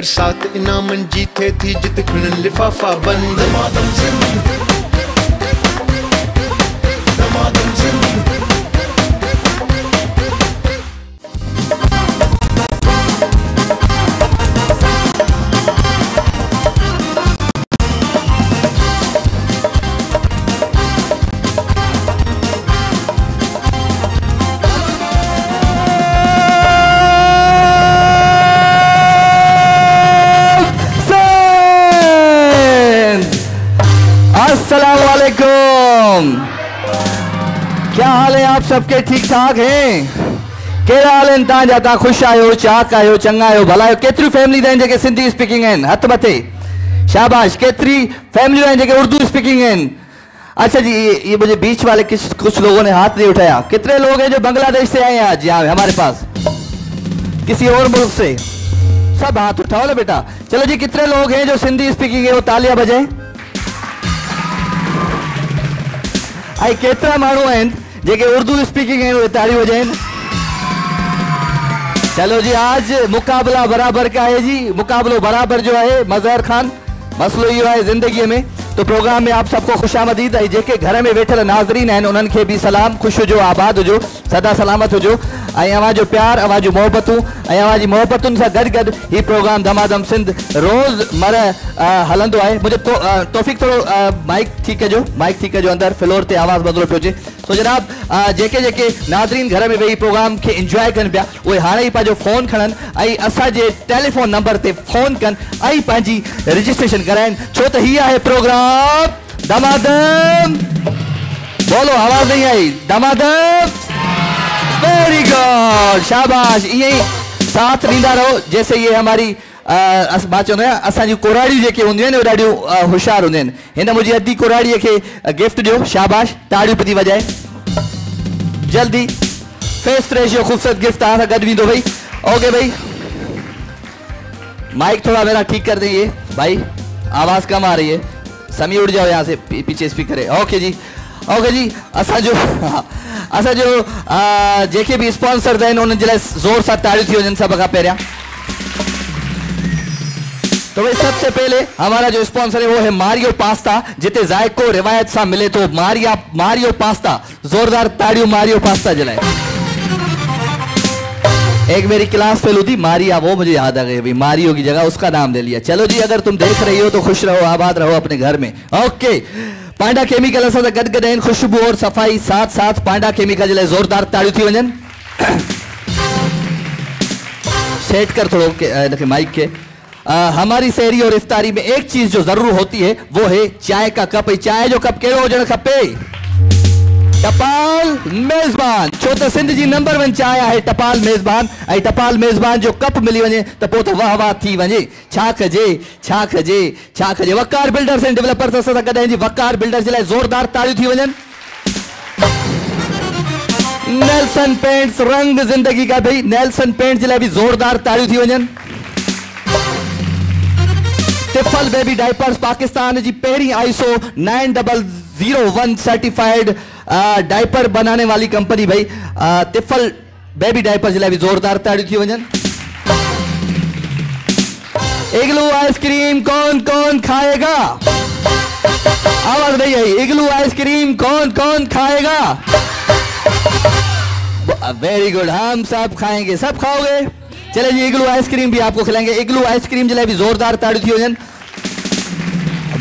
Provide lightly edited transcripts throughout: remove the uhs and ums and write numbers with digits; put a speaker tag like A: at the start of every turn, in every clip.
A: बरसात इनामन जीते थी जित खुनन लिफाफा बंद दमादम सिंध दमादम सिंध
B: क्या हाल है आप सबके? ठीक ठाक हैं? कहिड़ा हाल आहिनि तव्हांजा? तव्हां ख़ुशि आहियो, चाक आहियो, चङा आहियो, भला आहियो? केतिरियूं फैमिलीज़ आहिनि जेके सिंधी स्पीकिंग आहिनि? हथ मथे। शाबाश। केतिरी फैमिलियूं आहिनि जेके उर्दू स्पीकिंग आहिनि? अच्छा जी, ये मुझे बीच वाले कुछ लोगों ने हाथ नहीं उठाया। कितने लोग हैं जो बांग्लादेश से आए हैं आज यहाँ हमारे पास, किसी और मुल्क से? सब हाथ उठाओ ना बेटा। चलो जी, कितने लोग हैं जो सिंधी स्पीकिंग है वो तालियां बजाएं। आई केतरा माण्हू आहिनि जेके उर्दू स्पीकिंग है वो ताड़ी बजाएं। चलो जी, आज मुकाबला बराबर का है जी। मुकाबलो बराबर जो है मजहर खान, मसलो यो है जिंदगी में। तो प्रोग्राम में आप सबको खुशामदीद। जेके घर में वेठल नाज़रीन आहिनि उन्हनि खे भी सलाम। खुश हुजो, आबाद हुजो, सदा सलामत हुजो। अवाजो प्यार, अवाजो मोहब्बतूं, अवाजी मोहब्बतुनि सां गॾु गॾु ही प्रोग्राम दमादम सिंध रोज़मर हलंदो आहे। मुझे तौफ़ीक थोड़ो माइक ठीक कजो, माइक ठीक कजो, अंदर फ्लोर ते आवाज़ बदलो पियो अचे। तो जनाब, जेके जेके नाज़रीन घर में वेही प्रोग्राम खे इंजॉय कनि पिया उहे हाणे ई पंहिंजो फ़ोन खणनि ऐं असांजे टेलीफोन नंबर ते फ़ोन कनि ऐं पंहिंजी रजिस्ट्रेशन कराइनि, छो त हीअ आहे प्रोग्राम दमादम। बोलो, आवाज़ नहीं आई। दमादम। वेरी गुड, शाबाश। ये साथ ॾींदा रहो जैसे ये हमारी मां चवंदो आहियां असांजी कोराड़ियूं जेके हूंदियूं आहिनि उहे ॾाढियूं होशियारु हूंदियूं आहिनि। हिन मुंहिंजी अधी कोराड़ीअ खे गिफ्ट ॾियो। शाबाश, ताड़ियूं पई वॼाए। जल्दी फेस रेशियो ख़ूबसूरत गिफ्ट तव्हां सां गॾु वेंदो भाई। ओके भाई, माइक थोड़ा मेरा ठीक कर देंगे भाई, आवाज़ कम आ रही है। समी उड़ जाओ यहाँ से, पीछे स्पीकर है। ओके जी, ओके जी। असांजो जेके भी स्पॉन्सर आहिनि उन्हनि जे लाइ ज़ोर सां ताड़ियूं थी वञनि सभ खां पहिरियां। तो भाई सबसे पहले हमारा जो स्पॉन्सर है वो है मारियो पास्ता, जिते जायको रिवायत सा मिले तो मारियो पास्ता। जोरदार ताड़ियों मारियो पास्ता जलाए। एक मेरी क्लास फेल थी मारिया, वो मुझे याद आ गई भाई, मारियो की जगह उसका नाम ले लिया। चलो जी, अगर तुम देख रही हो तो खुश रहो, आबाद रहो अपने घर में। ओके, पांडा केमिकल असां सां गॾु आहिनि। खुशबू और सफाई साथ साथ पांडा केमिकल जे लाइ जोरदार ताड़ियूं थी वञनि। सेट कर थोड़ो माइक के। हमारी सहरी और इफ्तारी में एक चीज जो जरूर होती है वो है चाय का कप। चाय जो कप कहिड़ो हुजणु खपे? टपाल मेज़बान। छो त सिंध जी नंबर 1 चाय आहे टपाल मेज़बान। ऐं टपाल मेज़बान जो कप मिली वञे त पोइ त वाह वाह थी वञे। छा कजे, छा कजे, छा कजे। वकार बिल्डर्स एंड डेवलपर्स असां सां गॾु आहिनि जी। वकार बिल्डर्स जे लाइ ज़ोरदार ताड़ियूं थी वञनि। नेल्सन पेंट्स, रंग जिंदगी का भाई। नेल्सन पेंट्स जे लाइ बि ज़ोरदार ताड़ियूं थी वञनि। टिफल बेबी डाइपर्स, पाकिस्तान जी पहली ISO 9001 सर्टिफाइड डाइपर बनाने वाली कंपनी भाई। टिफल बेबी डाइपर जे लाइ बि ज़ोरदार ताड़ियूं थी वञनि। इग्लू आइसक्रीम कौन कौन खाएगा? आवाज नहीं आई। इग्लू आइसक्रीम कौन कौन खाएगा? वेरी गुड, हम सब खाएंगे। सब खाओगे? चले जी, इग्लू आइसक्रीम भी आपको खिलाएंगे। इग्लू आइसक्रीम जे लाइ भी जोरदार ताड़ियूं थी वञनि।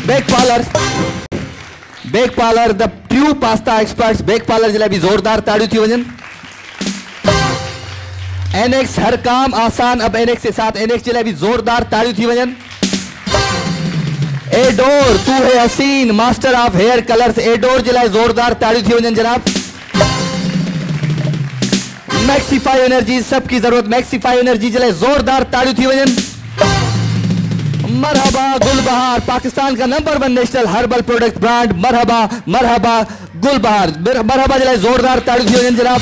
B: Bake parlour the true pasta experts, bake parlour जे लाइ भी जोरदार ताड़ियूं थी वञनि। एनेक्स, हर काम आसान अब एनेक्स के साथ। एनेक्स जे लाइ भी जोरदार ताड़ियूं थी वञनि। एडोर, तू है हसीन, master of hair colours. Adore जे लाइ जोरदार ताड़ियूं थी वञनि जनाब। मैक्सीफाई एनर्जी, सबकी जरूरत मैक्सीफाई एनर्जी जे लाइ जोरदार ताड़ियूं थी वञनि। मरहबा गुलबहार, पाकिस्तान का number 1 national herbal product brand Marhaba. Marhaba गुलबहार, मरहबा जे लाइ जोरदार ताड़ियूं थी वञनि जनाब।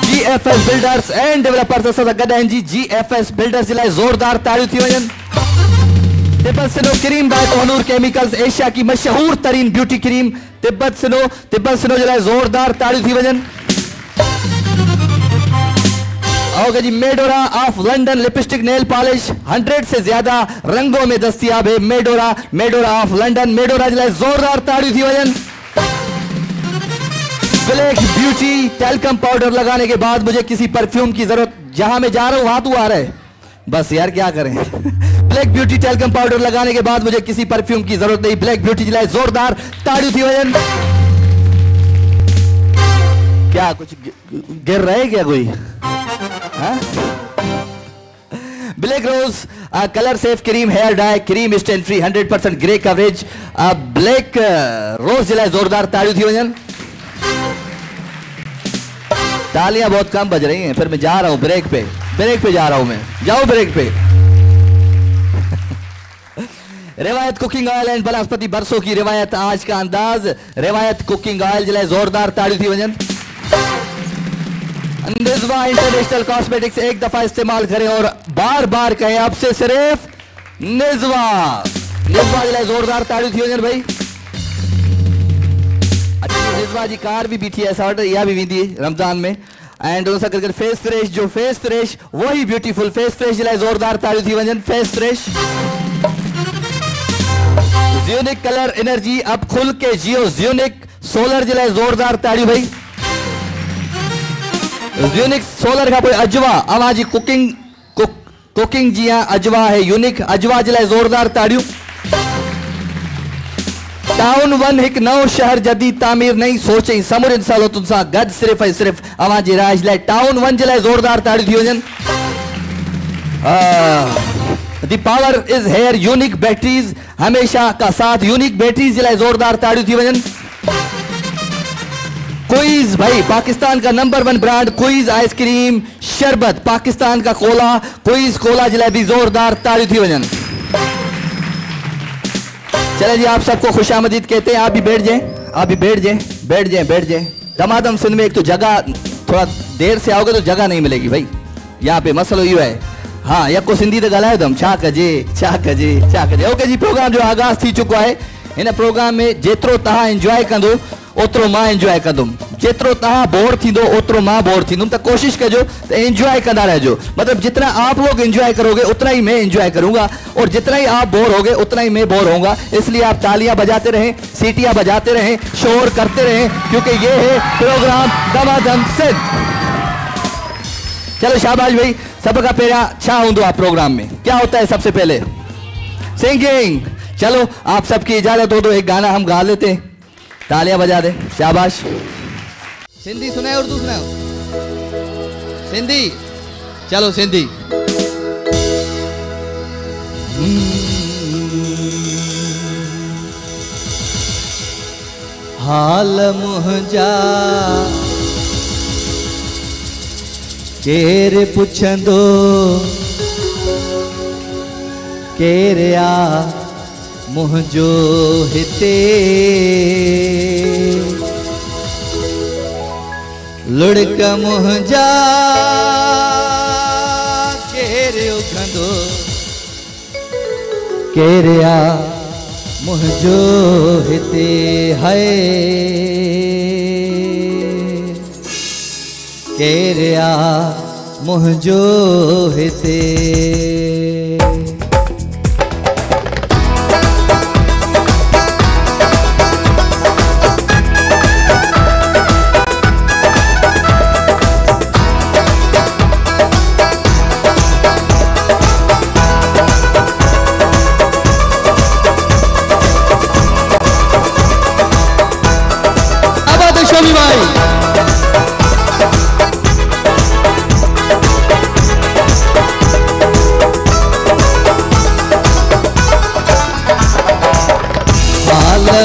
B: GFS बिल्डर्स एंड डेवलपर्स असां सां गॾु आहिनि जी। GFS बिल्डर्स जे लाइ जोरदार ताड़ियूं थी वञनि। Tibet snow cream by Kohinoor chemicals, Asia की मशहूर तरीन ब्यूटी क्रीम तिब्बत सिनो जे लाइ जोरदार ताड़ियूं थी वञनि। Okay ji, Medora of London lipstick nail polish 100 से ज्यादा रंगों में दस्तयाब है। मेडोरा ऑफ लंदन, मेडोरा जिला जोरदार ताड़ी थी वजन। ब्लैक ब्यूटी टैल्कम पाउडर लगाने के बाद मुझे किसी परफ्यूम की जरूरत, जहां मैं जा रहा हूं वहां तू आ रहा है, बस यार क्या करें। ब्लैक ब्यूटी टैल्कम पाउडर लगाने के बाद मुझे किसी परफ्यूम की जरूरत नहीं। ब्लैक ब्यूटी जिला जोरदार ताड़ी थी वजन। क्या कुछ गिर रहा है क्या कोई? Black rose colour safe cream hair dye cream stain free 100% grey coverage. Black rose जिला जोरदार ताड़ी थी वजन। तालियां बहुत कम बज रही हैं, फिर मैं जा रहा हूं ब्रेक पे जा रहा हूं मैं। जाओ ब्रेक पे। रिवायत कुकिंग ऑयल एंड बनस्पति बरसों की रिवायत, आज का अंदाज। रिवायत कुकिंग ऑयल जिला जोरदार ताड़ी थी वजन। निज़वा इंटरनेशनल कॉस्मेटिक्स एक दफा इस्तेमाल करें और बार बार कहें, अब से सिर्फ निज़वा जिला जोरदार ताड़ी थी वजन भाई। अच्छा, निज़वा जी कार भी थी ऐसा ऑर्डर या भी थी रमजान में। एंड उनसे करके फेस फ्रेश, जो फेस फ्रेश वही ब्यूटीफुल फेस फ्रेश जिला जोरदार ताड़ी थी वजन। फेस फ्रेश ज़्यूनिक कलर एनर्जी अब खुल के जियो। ज़्यूनिक सोलर जिला जोरदार ताड़ी भाई। यूनिक सोलर का कोई अजवा आवाजी कुकिंग जी हाँ अजवा है। यूनिक अजवा जिला जोरदार ताड़ियों। टाउन 1 एक नौ शहर जदीद तामीर नहीं सोचे समूर इंसालो तुमसा गद सिर्फ आवाजी राज लाए। टाउन 1 जिला जोरदार ताड़ी थी वजन। The power is here unique batteries हमेशा का साथ। यूनिक बैटरीज जिला जोरदार ताड़ी थी वजन। क्वीज भाई पाकिस्तान का नंबर 1 ब्रांड क्वीज आइसक्रीम शरबत, पाकिस्तान का कोला क्वीज कोला जिला भी जोरदार ताड़ी थी वजन। चले जी, आप सबको खुशामदीद कहते हैं। आप भी बैठ जाए। दमादम सिंध में एक तो जगह, थोड़ा देर से आओगे तो जगह नहीं मिलेगी भाई यहाँ पे, मसलो यो है। हाँ यको सिंधी तो गलाए दम छा कजे। ओके जी, प्रोग्राम जो आगाज थी चुको है। इन प्रोग्राम में जेतिरो तव्हां एंजॉय कंदो ओतिरो मां एंजॉय कंदुमि। जेतिरो तव्हां बोर थींदो ओतिरो मां बोर थींदुमि। तो कोशिश कजो तो एंजॉय कंदा रहजो। मतलब जितना आप लोग एंजॉय करोगे उतना ही मैं एंजॉय करूंगा, और जितना ही आप बोर होगे उतना ही मैं बोर होऊंगा। इसलिए आप तालियां बजाते रहें, सीटियां बजाते रहें, शोर करते रहें, क्योंकि ये है प्रोग्राम दमादम सिंध। चलो शाबाश भाई। सबका पहला छा होंदो आप प्रोग्राम में क्या होता है? सबसे पहले सिंगिंग। चलो आप सबकी इजाजत हो तो एक गाना हम गा लेते हैं, तालियां बजा दे। शाबाश। सिंधी सुनाए उर्दू सुनाओ? सिंधी। चलो सिंधी। हाल मुंहिंजा केर पुछंदो केर आ मुंहिंजो हिते। लुड़क मुंहिंजा केर उखंदो केर आ मुंहिंजो हिते। है केर आ मुंहिंजो हिते।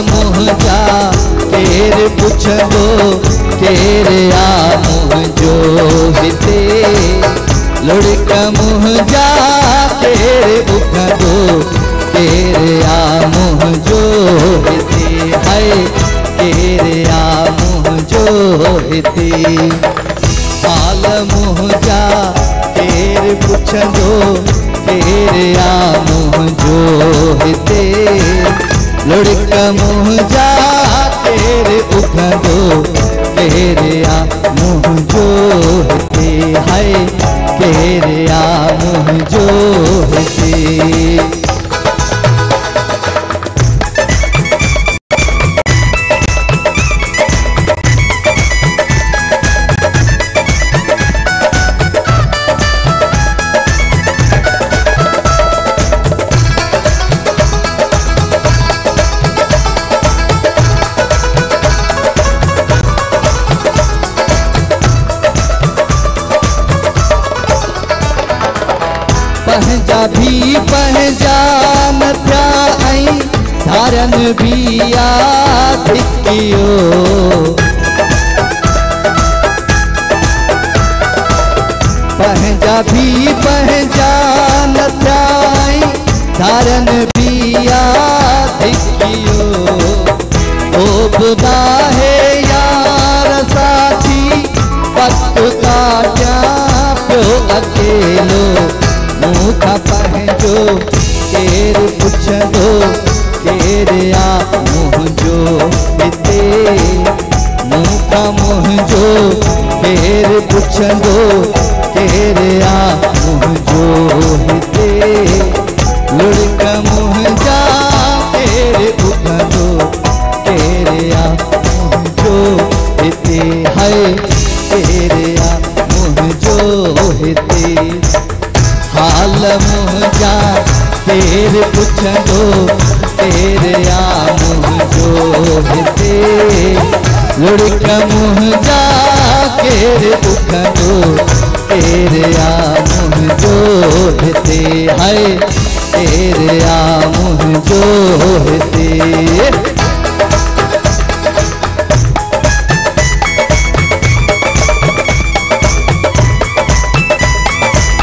B: मुंहिंजा केर पुछंदो केर आ मुंहिंजो हिते। लुड़क मुंहिंजा केर उखंदो केर आ मुंहिंजो हिते। हाय केर आ मुंहिंजो हिते। हाल मुंहिंजा केर पुछंदो केर आ मुंहिंजो हिते। लुड़क मुंहिंजा केर उखंदो केर आ मुंहिंजो हिते। हाय
C: पंहिंजा भी पहचान थिया ऐं धारन भी याद कियो पंहिंजा भी पहचान थिया ऐं धारन भी याद कियो ओ बुदा है यार साथी वक्त काटिया पियो अकेलो मूंखा पंहिंजो केर पुछंदो केर आ मुंहिंजो हिते मूंखा मुंहिंजो केर पुछंदो केर आ मुंहिंजो हिते लुड़क मुंहिंजा केर उगंदो केर आ मुंहिंजो हिते हाय केर आ मुंहिंजो हिते हाल मुंहिंजा केर पुछंदो केर आ मुंहिंजो हिते लुड़क मुंहिंजा केर उगंदो केर आ मुंहिंजो हिते हाय केर आ मुंहिंजो हिते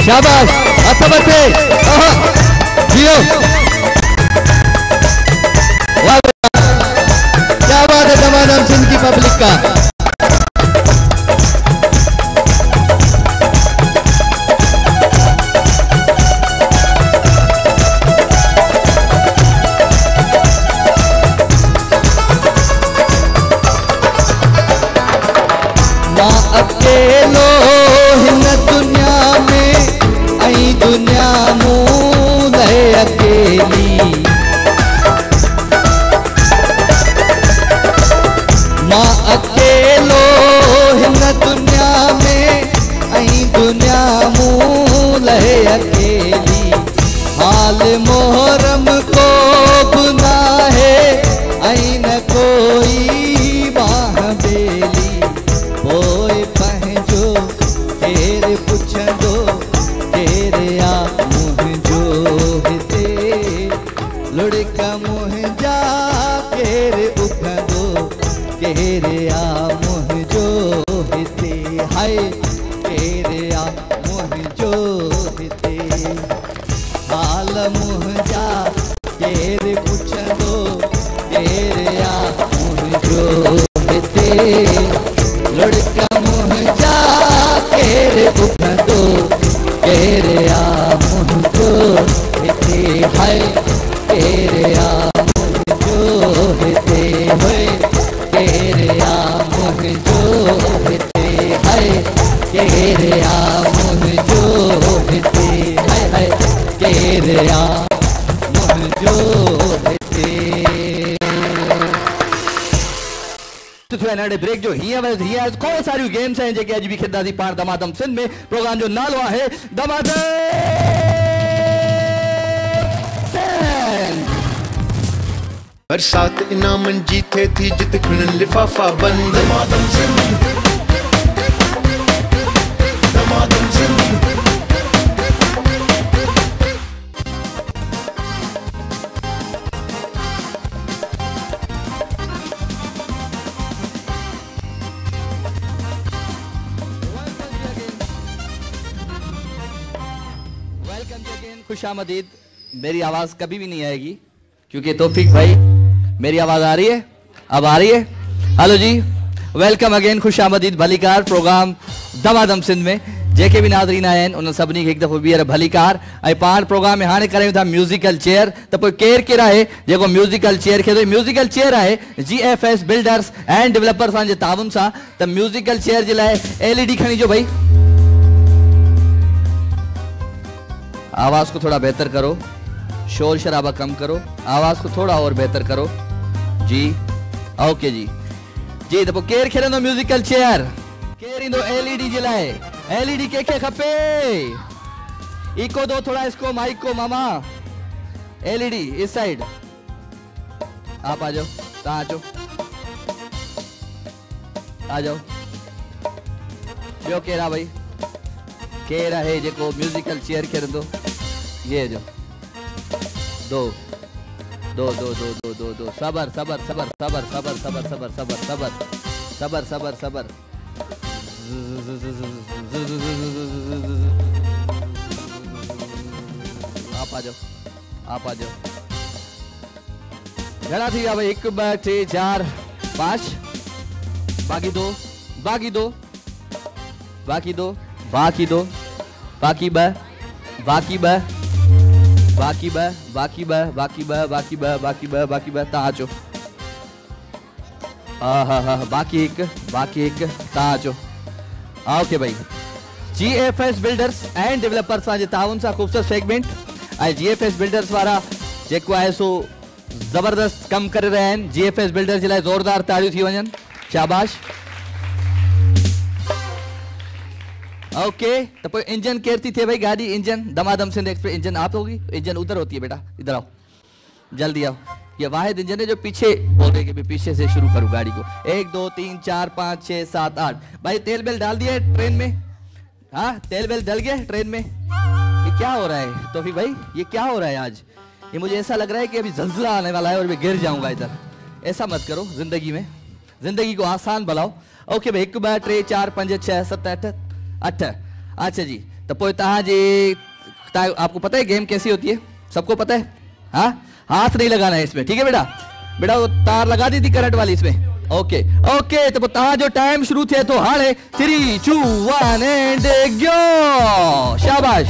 C: शाबाश हथ मथे जियो क्या बात है दमादम सिंध की पब्लिक का मां अकेलो हिन दुनिया में ऐं दुनिया मूं लहे अकेली मां अकेलो हिन दुनिया में ऐं दुनिया मूं लहे अकेली हाल मोहरम को गुनाह है ऐं न कोई बाह बेली पोइ पंहिंजो केर पुछंदो केर आ मुंहिंजो हिते लुड़क मुंहिंजा केर उगंदो केर आ मुंहिंजो हिते हाय केर आ मुंहिंजो हिते हाल मुंहिंजा केर पुछंदो केर आ मुंहिंजो हिते लुड़क मुंहिंजा केर उगंदो केर आ मुंहिंजो हिते हाय केर आ मुंहिंजो हिते होए केर आ मुंहिंजो हिते हाय केर आ मुंहिंजो हिते हाय हाय केर आ मुंहिंजो हिते
B: ब्रेक जो हीअं खोड़ सारियूं गेम्स आहिनि जेके अॼु बि खेॾंदासीं पाण दमादम सिंध में प्रोग्राम जो नालो आहे दमादम
A: बरसात इनामन जी थे थी जित खिड़न लिफाफा बंद दमादम सिंध दमादम सिंध
B: खुशामदीद। मेरी आवाज़ कभी भी नहीं आएगी क्योंकि तौफीक भाई मेरी आवाज़ आ रही है, अब आ रही है। हेलो जी, वेलकम अगेन, खुशामदीद भलीकार प्रोग्राम दमादम सिंध में जेके भी नाज़रीन आया आहिनि उन सभिनी खे हिकु दफ़ो ॿीहर भलीकार। ऐं पाण प्रोग्राम में हाणे करियूं था म्यूज़िकल चेयर। त पोइ केरु केरु आहे जेको म्यूज़िकल चेयर खे थो? म्यूज़िकल चेयर आहे GFS बिल्डर्स एंड डेवलपर्स जे ताउन सां। त म्यूज़िकल चेयर जे लाइ LED खणी जो भाई। आवाज़ को थोड़ा बेहतर करो, शोर शराबा कम करो, आवाज़ को थोड़ा और बेहतर करो जी। ओके जी जी। तो केर खेलंदो म्यूज़िकल चेयर? केर इंदो LED जे लाइ? LED के खपे? इको दो थोड़ा इसको, माइक को मामा। LED इस साइड आप आ जाओ, आ जाओ आ जाओ। ॿियो केरु आहे भाई? केरु आहे जेको म्यूज़िकल चेयर खेलंदो? ये जो दो दो दो दो दो दो दो सबर सबर सबर सबर सबर सबर सबर सबर सबर सबर सबर सबर आप आ जाओ, आप आ जाओ। घड़ा थी भाई 1 2 3 4 5 बाकी दो बाकी दो बाकी दो बाकी दो बाकी ब बाकी ब बाकी ब बाकी ब बाकी ब बाकी ब बाकी ब बाकी ब ताजो हा बाकी एक ताजो। ओके भाई GFS बिल्डर्स एंड डेवलपर्स जे ताउन सा खूबसूरत सेगमेंट आई GFS बिल्डर्स वारा जेको आहे सो जबरदस्त कम कर रहे हैं। GFS बिल्डर्स जे लाइ जोरदार ताड़ियूं थी वञनि, शाबाश। ओके तो कोई इंजन केयर थी थे भाई गाड़ी इंजन दमादम सिंध एक्सप्रेस इंजन आप होगी, इंजन उधर होती है बेटा, इधर आओ जल्दी आओ। ये वाहिद इंजन है जो पीछे बोल रहे कि भी पीछे से शुरू करूं गाड़ी को। 1 2 3 4 5 6 7 8 भाई तेल बेल डाल दिया ट्रेन में? हाँ तेल बेल डल गया ट्रेन में? ये क्या हो रहा है तो फिर भाई ये क्या हो रहा है आज? ये मुझे ऐसा लग रहा है कि अभी जल्जला आने वाला है और मैं गिर जाऊंगा इधर। ऐसा मत करो जिंदगी में, जिंदगी को आसान बनाओ। ओके भाई 1 2 3 4 5 6 7 8 8। अच्छा जी तो पोइ आपको पता है गेम कैसी होती है? सबको पता है? हाँ हाथ नहीं लगाना है इसमें, ठीक है बेटा? बेटा वो तार लगा दी थी करंट वाली इसमें। ओके ओके तो तहां जो टाइम शुरू थे तो हाणे 3 2 1 एंड गो। शाबाश।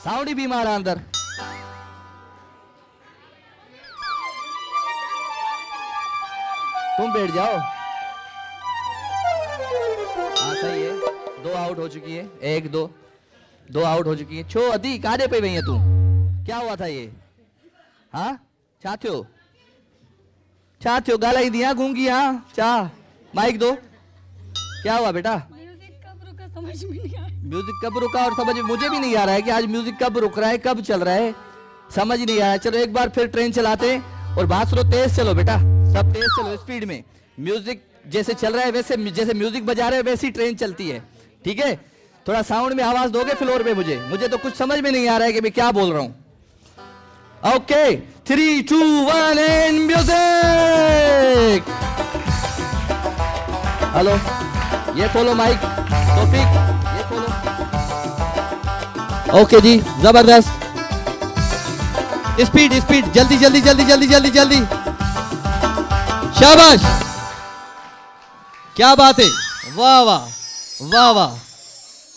B: साउंडी बीमार अंदर तुम बैठ जाओ। हाँ सही है, 2 आउट हो चुकी है। 1 2 आउट हो चुकी है। छो अदी काडे पे वही है तू? क्या हुआ था ये? हाँ छा थियो गालाई दिया गूंगी? हाँ चा माइक दो। क्या हुआ बेटा?
D: म्यूजिक कब रुका समझ में नहीं आया।
B: म्यूजिक कब रुका और समझ मुझे भी नहीं आ रहा है कि आज म्यूजिक कब रुक रहा है, कब चल रहा है, समझ नहीं आया। चलो एक बार फिर ट्रेन चलाते और बात सुनो, तेज चलो बेटा, सब तेज चलो स्पीड में। म्यूजिक जैसे चल रहा है वैसे, जैसे म्यूजिक बजा रहे हैं वैसी ट्रेन चलती है, ठीक है? थोड़ा साउंड में आवाज दोगे फ्लोर पे? मुझे तो कुछ समझ में नहीं आ रहा है कि मैं क्या बोल रहा हूं। Okay 3 2 1 and music. हेलो ये खोलो माइक टॉपिक, ये खोलो। ओके जी जबरदस्त, स्पीड स्पीड, जल्दी जल्दी जल्दी जल्दी जल्दी जल्दी। शाबाश, क्या बात है, वाह वाह वाह वाह।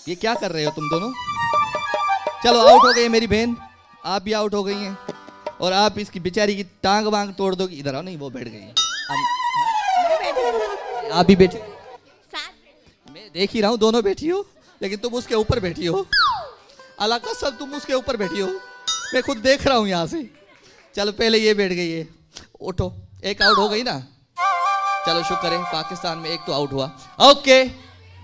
B: ये क्या कर रहे हो तुम दोनों? चलो आउट हो गई मेरी बहन, आप भी आउट हो गई हैं और आप इसकी बेचारी की टांग वांग तोड़ दोगी। इधर आओ, नहीं वो बैठ गई है, आप भी बैठी। मैं देख ही रहा हूँ दोनों बैठी हो, लेकिन तुम उसके ऊपर बैठी हो। अल्लाह कसम तुम उसके ऊपर बैठी हो, मैं खुद देख रहा हूँ यहाँ से। चलो पहले ये बैठ गई है, उठो। एक आउट हो गई ना, चलो शुक्र है पाकिस्तान में एक तो आउट हुआ। ओके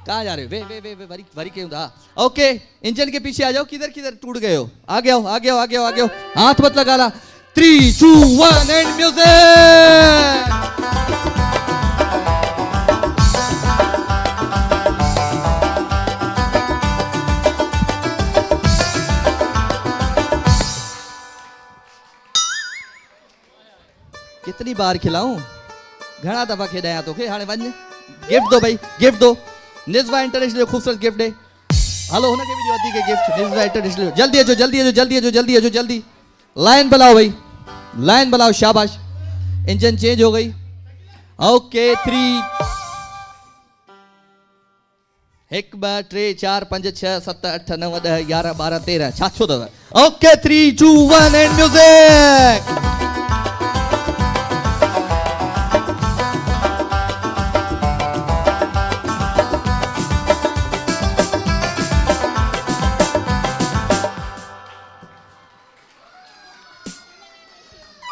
B: कहाँ जा रहे हो? वे वरी क्यों था? ओके इंजन के पीछे आ जाओ। किधर किधर टूट गए हो? आगे आओ आगे आओ आगे आओ आगे आओ, हाथ मत लगाना। 3 2 1 एंड म्यूजिक। कितनी बार खिलाऊं, घना दफा खेदाया तो हाणे वञ। गिफ्ट दो भाई, गिफ्ट दो। निज़वा इंटरनेशनल खूबसूरत गिफ्ट है। हलो हुनखे भी दी के गिफ्ट निज़वा इंटरनेशनल। जल्दी अचो जल्दी अचो जल्दी अचो जल्दी अचो जल्दी। लाइन बनाओ भाई, लाइन बनाओ। शाबाश, इंजन चेंज हो गई। ओके 3 1 2 3 4 5 6 7 8 9 10 11 12 13 छा छो दव। Okay 3 2 1 and music.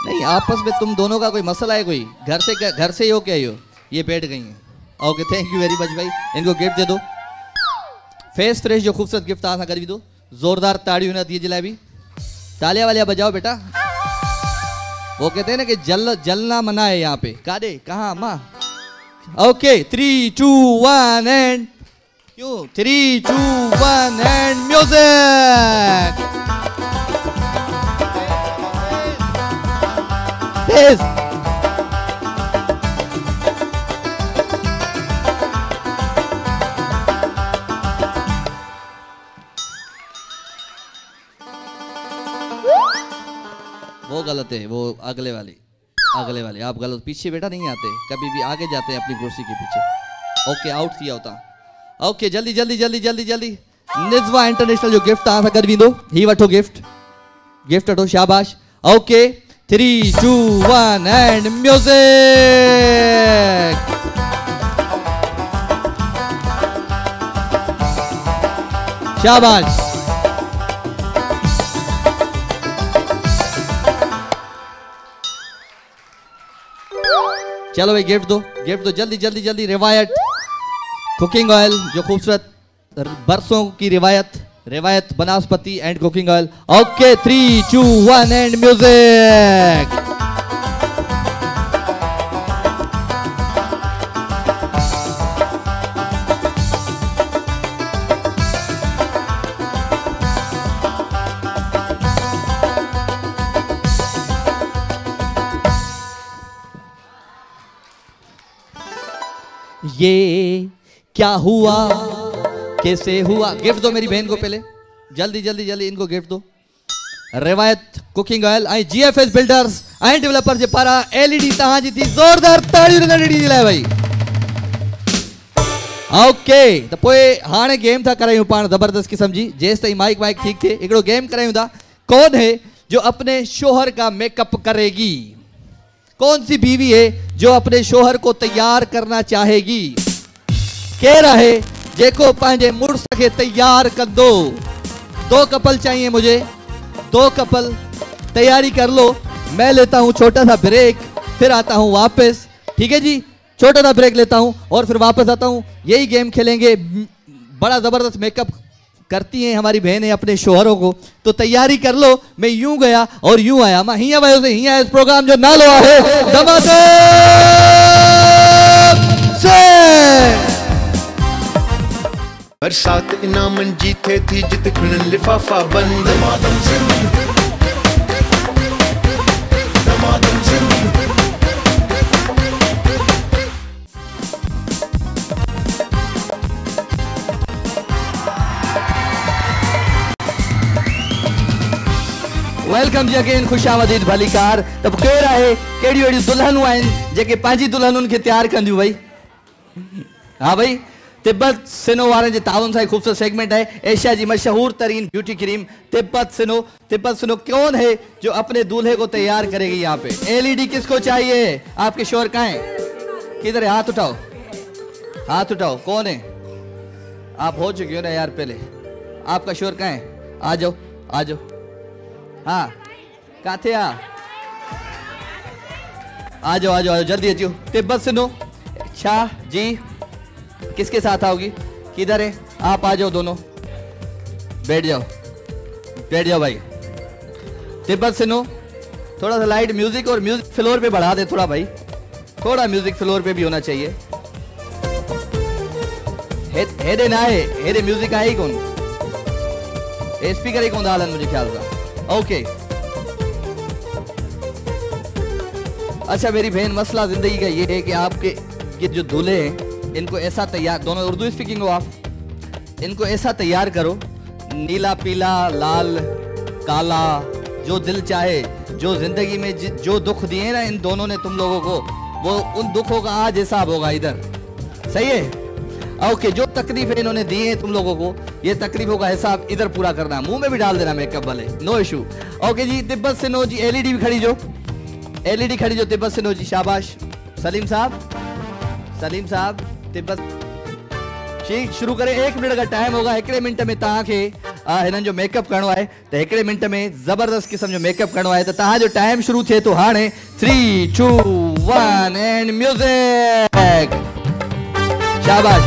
B: नहीं आपस में तुम दोनों का कोई मसला है? कोई घर से ही हो क्या? ये बैठ गई हैं। Okay thank you very much भाई, इनको गिफ्ट दे दो। फेस फ्रेश जो खूबसूरत गिफ्ट था कर भी दो।
C: जोरदार ताड़ियों ना दिए जलेबी, तालियां वालियां बजाओ बेटा। वो कहते हैं ना कि जलना मना है यहाँ पे। कादे कहाँ माँ? ओके 3 2 1 एंड क्यों 3 2 1 एंड म्यूजिक। तेज वो गलत है, वो अगले वाली आप गलत। पीछे बेटा नहीं आते, कभी भी आगे जाते हैं अपनी कुर्सी के पीछे। ओके आउट किया होता। ओके जल्दी जल्दी जल्दी जल्दी जल्दी निज़्वा इंटरनेशनल जो गिफ्ट तव्हां सां गॾु वेंदो ही वठो गिफ्ट वठो शाबाश। Okay 3 2 1 and music. शाबाश। चलो भाई गिफ्ट दो जल्दी जल्दी जल्दी। रिवायत कुकिंग ऑयल, जो खूबसूरत बरसों की रिवायत banaspati and cooking oil. Okay 3 2 1 and music. ये क्या हुआ कैसे हुआ? गिफ्ट दो मेरी बहन को पहले, जल्दी जल्दी जल्दी इनको गिफ्ट दो। रिवायत कुकिंग ऑयल ऐं GFS बिल्डर्स ऐं डेवलपर जे पारां LED तव्हां जी थी ज़ोरदार ताड़ियूं ॾिनी लाइ भाई। ओके त पोइ हाणे गेम था करायूं पाण ज़बरदस्त क़िस्म जी। जेसि ताईं माइक ठीक थिए हिकिड़ो गेम करायूं था। कौन है जो अपने शोहर का मेकअप करेगी? कौन सी बीवी है जो अपने शोहर को तैयार करना चाहेगी? केर है जेको पांजे मुड़स के तैयार कर दो? 2 कपल चाहिए मुझे, 2 कपल तैयारी कर लो। मैं लेता हूं छोटा सा ब्रेक, फिर आता हूं वापस। ठीक है जी, छोटा सा ब्रेक लेता हूं और फिर वापस आता हूं। यही गेम खेलेंगे। बड़ा जबरदस्त मेकअप करती हैं हमारी बहनें अपने शोहरों को, तो तैयारी कर लो। मैं यूं गया और यूं आया, मां हिया वयो से हिया। इस प्रोग्राम जो नालो है धमाधम से।
A: बरसात इनामन जीते थी जित खिलन लिफाफा बंद। धमाधम से
B: वेलकम जी अगेन, खुशामदीद भलीकार। तब केर आहे केड़ी अड़ी दुल्हनूं आहिनि जेके पंहिंजी दुल्हनुनि खे तैयार कंदियूं भाई? हाँ भाई, तिब्बत सिनो वारनि जे ताउन सां खूबसूरत सेगमेंट है। एशिया की मशहूर तरीन ब्यूटी क्रीम तिब्बत सिनो कौन है जो अपने दूल्हे को तैयार करेगी? यहाँ पे LED किसको चाहिए? आपके शोहर कहाँ है? किधर है? हाथ उठाओ, हाथ उठाओ। कौन है? आप हो चुके हो ना यार पहले। आपका शोहर कहाँ है? आ जाओ आ जाओ। हाँ काथे आ जाओ आ जाओ जल्दी अचो। तिब्बत सिनो शाह जी किसके साथ आओगी? किधर है? आप आ जाओ दोनों, बैठ जाओ भाई। तिब्बत सिनो थोड़ा सा लाइट म्यूजिक और म्यूजिक फ्लोर पे बढ़ा दे थोड़ा भाई, थोड़ा म्यूजिक फ्लोर पे भी होना चाहिए। हेडे ना है, हेडे म्यूजिक आहे ही कौन, स्पीकर ही कौन डालन मुझे ख्याल था। ओके अच्छा मेरी बहन, मसला जिंदगी का ये है कि आपके ये जो दूल्हे हैं इनको ऐसा तैयार, दोनों उर्दू स्पीकिंग हो आप, इनको ऐसा तैयार करो नीला पीला लाल काला, जो दिल चाहे, जो जिंदगी में जो दुख दिए ना इन दोनों ने तुम लोगों को, वो उन दुखों का आज हिसाब होगा इधर। सही है? ओके जो तकलीफ इन्होंने दी है तुम लोगों को, ये तकलीफों का हिसाब इधर पूरा करना, मुंह में भी डाल देना मेकअप वाले, नो इशू। ओके जी तिब्बत सिनो जी LED भी खड़ी जो, LED खड़ी जो तिब्बत सिनो जी, शाबाश। सलीम साहब तिब्बत ठीक शुरू करें। 1 मिनट का टाइम होगा, 1 मिनट में तव्हां खे हिननि जो मेकअप करणो आहे, त 1 मिनट में ज़बरदस्त क़िस्म जो मेकअप करणो आहे, त तव्हां जो टाइम शुरू थिए थो हाणे। 3 2 1 एंड म्यूजिक। शाबाश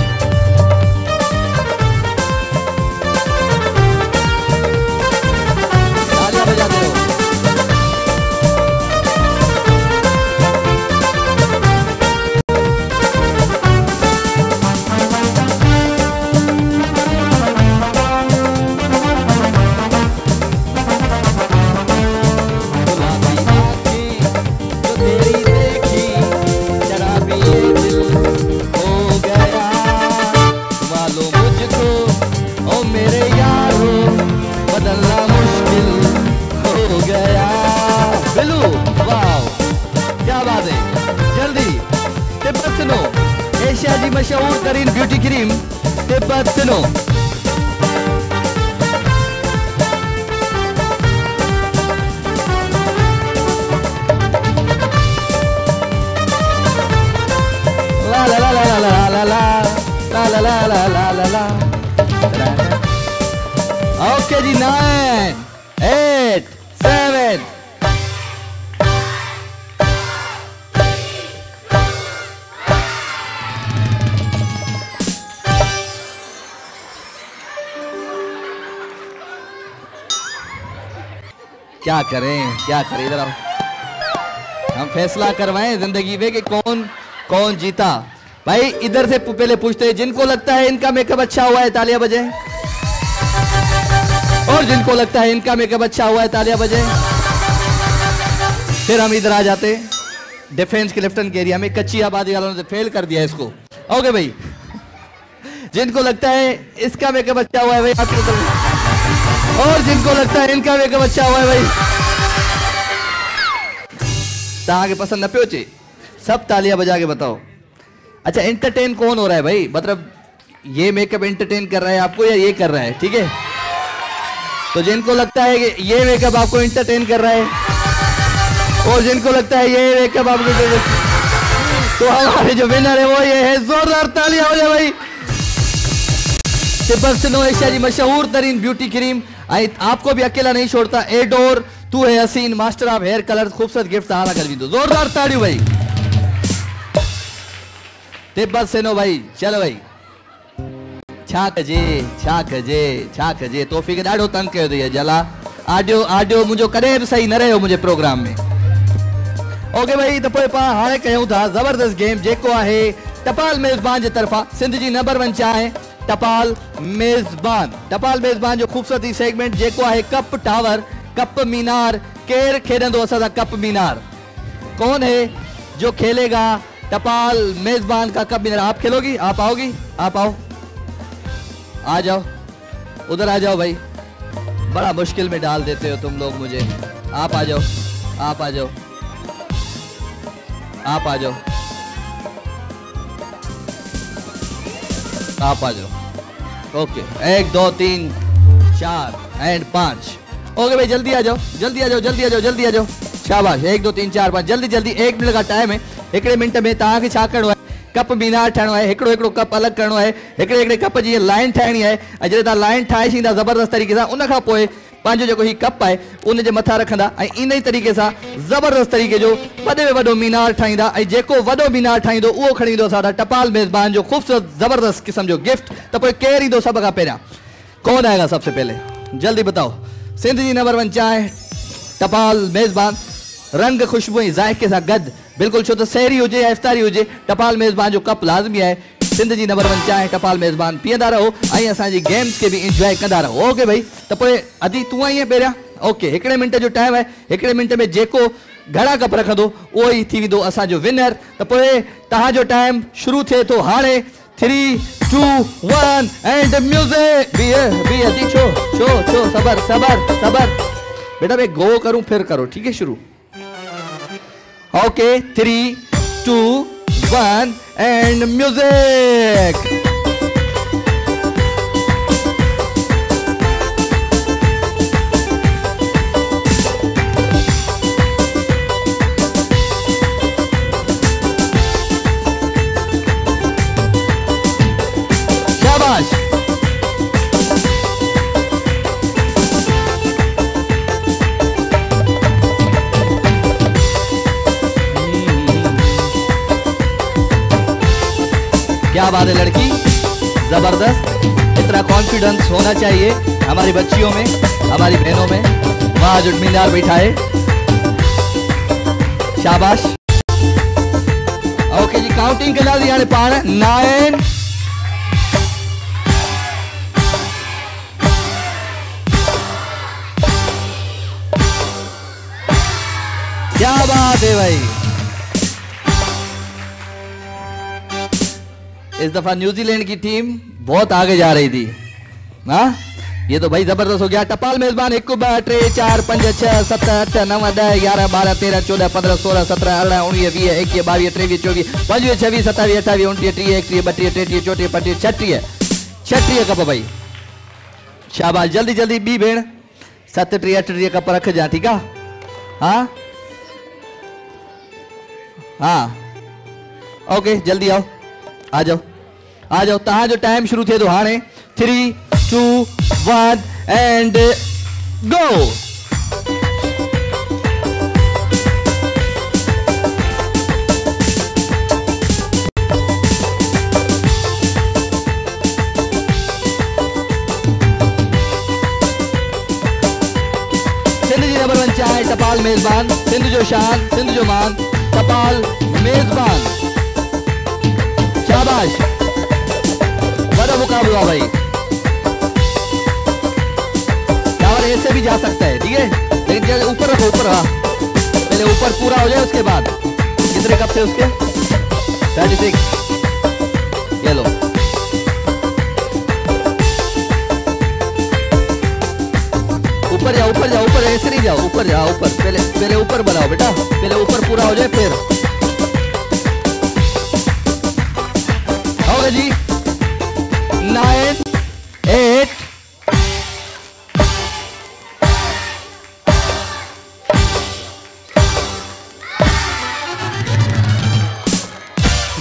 B: गया बिलू, वाह क्या बात है। जल्दी तिब्बत सुनो, एशिया की मशहूर तरीन ब्यूटी क्रीम तिब्बत सुनो। ला ला ला ला ला ला ला ला ला ला ला ला ला। ओके जी, 9 8 7 क्या करें क्या करें, इधर आओ। हम फैसला करवाएं जिंदगी में कि कौन कौन जीता। भाई इधर से पहले पूछते हैं, जिनको लगता है इनका मेकअप अच्छा हुआ है तालियां बजाएं, और जिनको लगता है इनका मेकअप अच्छा हुआ है तालियां बजाएं। फिर हम इधर आ जाते डिफेंस के लेफ्टन के एरिया में। कच्ची आबादी वालों ने फेल कर दिया इसको। ओके भाई, जिनको लगता है इसका मेकअप अच्छा हुआ है भाई, और जिनको लगता है इनका मेकअप अच्छा हुआ है भाई, ताके पसंद न प्योचे, सब तालियां बजा के बताओ। अच्छा, एंटरटेन कौन हो रहा है भाई? मतलब ये मेकअप एंटरटेन कर रहा है आपको या ये कर रहा है? ठीक है, तो जिनको लगता है कि ये मेकअप आपको एंटरटेन कर रहा है, और जिनको लगता है ये मेकअप आपको, तो हमारे जो विनर है वो ये है। जोरदार तालियां हो जाए भाई। तिब्बत सुनो, एशिया की मशहूर तरीन ब्यूटी क्रीम, आपको भी अकेला नहीं छोड़ता। एडोर, तू है हसीन, मास्टर ऑफ हेयर कलर, खूबसूरत गिफ्ट आला कर भी दो। जोरदार ताड़ियों भाई। तिब्बत सुनो भाई, चलो भाई। छा कजे तोहफ़ी के ॾाढो तंग कयो अथई जला। आडियो मुझो कॾहिं बि सही न रहियो मुझे प्रोग्राम में। ओके भाई, तो पोइ पाण हाणे कयूं था ज़बरदस्त गेम, जेको आहे टपाल मेज़बान जे तरफ़ां सिंध जी नंबर 1 चाहे टपाल मेज़बान। टपाल मेज़बान जो खूबसूरती सेगमेंट जेको आहे कप टावर, कप मीनार। केर खेॾंदो असां सां कप मीनार? कौन है जो खेलेगा टपाल मेज़बान का कप मीनार? आप खेलोगी? आप आओगी? आप आओ, आ जाओ, उधर आ जाओ भाई। बड़ा मुश्किल में डाल देते हो तुम लोग मुझे। आप आ जाओ, आप आ जाओ, आप आ जाओ, आप आ जाओ। Okay, 1 2 3 4 and 5। ओके भाई, जल्दी आ जाओ, जल्दी आ जाओ, जल्दी आ जाओ, जल्दी आ जाओ। शाबाश, 1 2 3 4 5, जल्दी जल्दी। 1 मिनट का टाइम है। 1 मिनट में तव्हांखे छा करिणो आहे? कप मीनार ठाहिणो आहे। हिकिड़ो कप अलॻि करिणो आहे। हिकिड़े कप जी लाइन ठाहिणी आहे। ऐं जॾहिं तव्हां लाइन ठाहे छॾींदा ज़बरदस्त तरीक़े सां, उन खां पोइ पंहिंजो जेको ही कप आहे उन जे मथां रखंदा, ऐं इन ई तरीक़े सां ज़बरदस्त तरीक़े जो वॾे में वॾो मीनार ठाहींदा। ऐं जेको वॾो मीनार ठाहींदो उहो खणी ईंदो असांजा टपाल मेज़बान जो खूबसूरत ज़बरदस्त क़िस्म जो गिफ्ट। त पोइ केरु ईंदो सभ खां पहिरियां? कौन आएगा सबसे पहले? जल्दी बताओ। सिंध जी नंबर 1 चाहे टपाल मेज़बान, रंग खुशबू जायके सां गॾु, बिल्कुलु, छो त सहरी हुजे या इफ्तारी हुजे, टपाल मेज़बान जो कप लाज़मी आहे। सिंध जी नंबर 1 चाहे टपाल मेज़बान पीअंदा रहो ऐं असांजी गेम्स के भी इंजॉय कंदा रहो। ओके भाई, त पोइ अदी तूं आई पहिरियां? ओके, 1 मिनट जो टाइम आहे। 1 मिनट में जेको घड़ा कप रखंदो उहो ई थी वेंदो असांजो विनर। त पोइ तव्हांजो टाइम शुरू थिए थो हाणे। 3 2 1 एंड म्यूजिक। बी अदी छो सबर बेटा, मैं गो करूं फिर करो, ठीक है? शुरू। Okay, 3 2 1 and music. शाबाश। क्या बात है लड़की, जबरदस्त। इतना कॉन्फिडेंस होना चाहिए हमारी बच्चियों में, हमारी बहनों में। वहां जो मीनार बैठा है, शाबाश। ओके जी, काउंटिंग के लाल यानी पाण 9 क्या बात है भाई। इस दफा न्यूजीलैंड की टीम बहुत आगे जा रही थी। हाँ, ये तो भाई जबरदस्त हो गया। टपाल मेजबान 1 2 3 4 5 6 7 8 9 10 11 12 13 14 15 16 17 18 19 20 21 22 23 24 25 26 27 28 29 30 31 32 33 34 35 36 36 कप भाई। शाबाश, जल्दी जल्दी बी भेण 37 38 कप रख जा, ठीक है। हाँ हाँ ओके, जल्दी आओ, आ जाओ आ जाओ। तहां जो टाइम शुरू थे तो हाणे 3 2 1 and go. Sindh ji number 1 चाय टपाल मेजबान, सिंध जो शान, सिंध जो मान, टपाल मेजबान। शाबाश, बड़ा मुकाबला भाई। टावर ऐसे भी जा सकता है, ठीक है, लेकिन ऊपर रखो, ऊपर। हाँ, पहले ऊपर पूरा हो जाए, उसके बाद कितने कप थे उसके? 36। ये लो, ऊपर जाओ, ऊपर जाओ, ऊपर ऐसे नहीं जाओ, ऊपर जाओ, ऊपर। पहले ऊपर बनाओ बेटा, पहले ऊपर पूरा हो जाए फिर। होगा जी 9 8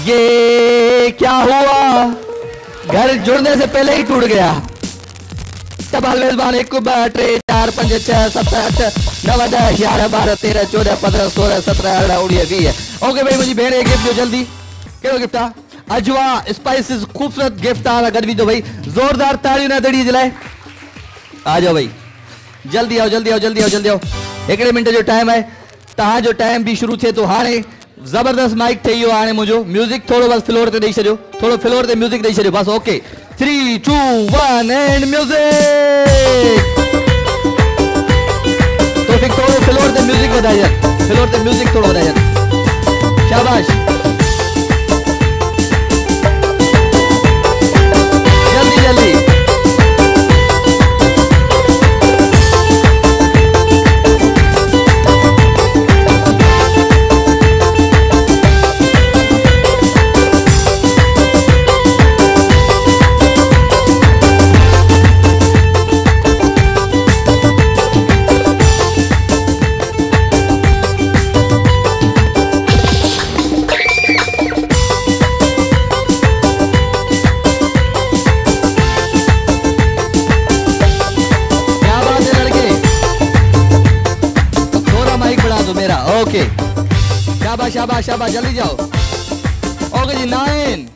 B: ये क्या हुआ? घर जुड़ने से पहले ही टूट गया। टपाल मेजबान 1 2 3 4 5 6 7 8 9 10 11 12 13 14 15 16 17 18 19 20। ओके भाई, मुझे भेड़ गिफ्ट जो जल्दी कहिड़ो गिफ्ट आहे? अजवा स्पाइसिस खूबसूरत गिफ्ट आहे। गॾु विझो भाई, ज़ोरदार ताड़ियूं न दड़ी जे लाइ। आ जाओ भाई, जल्दी आओ, जल्दी आओ, जल्दी आओ, जल्दी आओ। 1 मिनट जो टाइम है, तहां जो टाइम भी शुरू थे तो हाणे जबरदस्त माइक ठही वियो। हाणे मुंहिंजो म्यूजिक थोड़ो बस फ्लोर ते ॾेई छॾियो, थोड़ो फ्लोर ते म्यूजिक ॾेई छॾियो बस। Okay 3 2 1 and music. तो फिर थोड़ो फ्लोर ते म्यूजिक वधाइए, फ्लोर ते म्यूजिक थोड़ो वधाइए। शाबाश, जल्दी जल्दी। ओके, शाबाश शाबाश शाबाश, जल्दी जाओ। ओके जी 9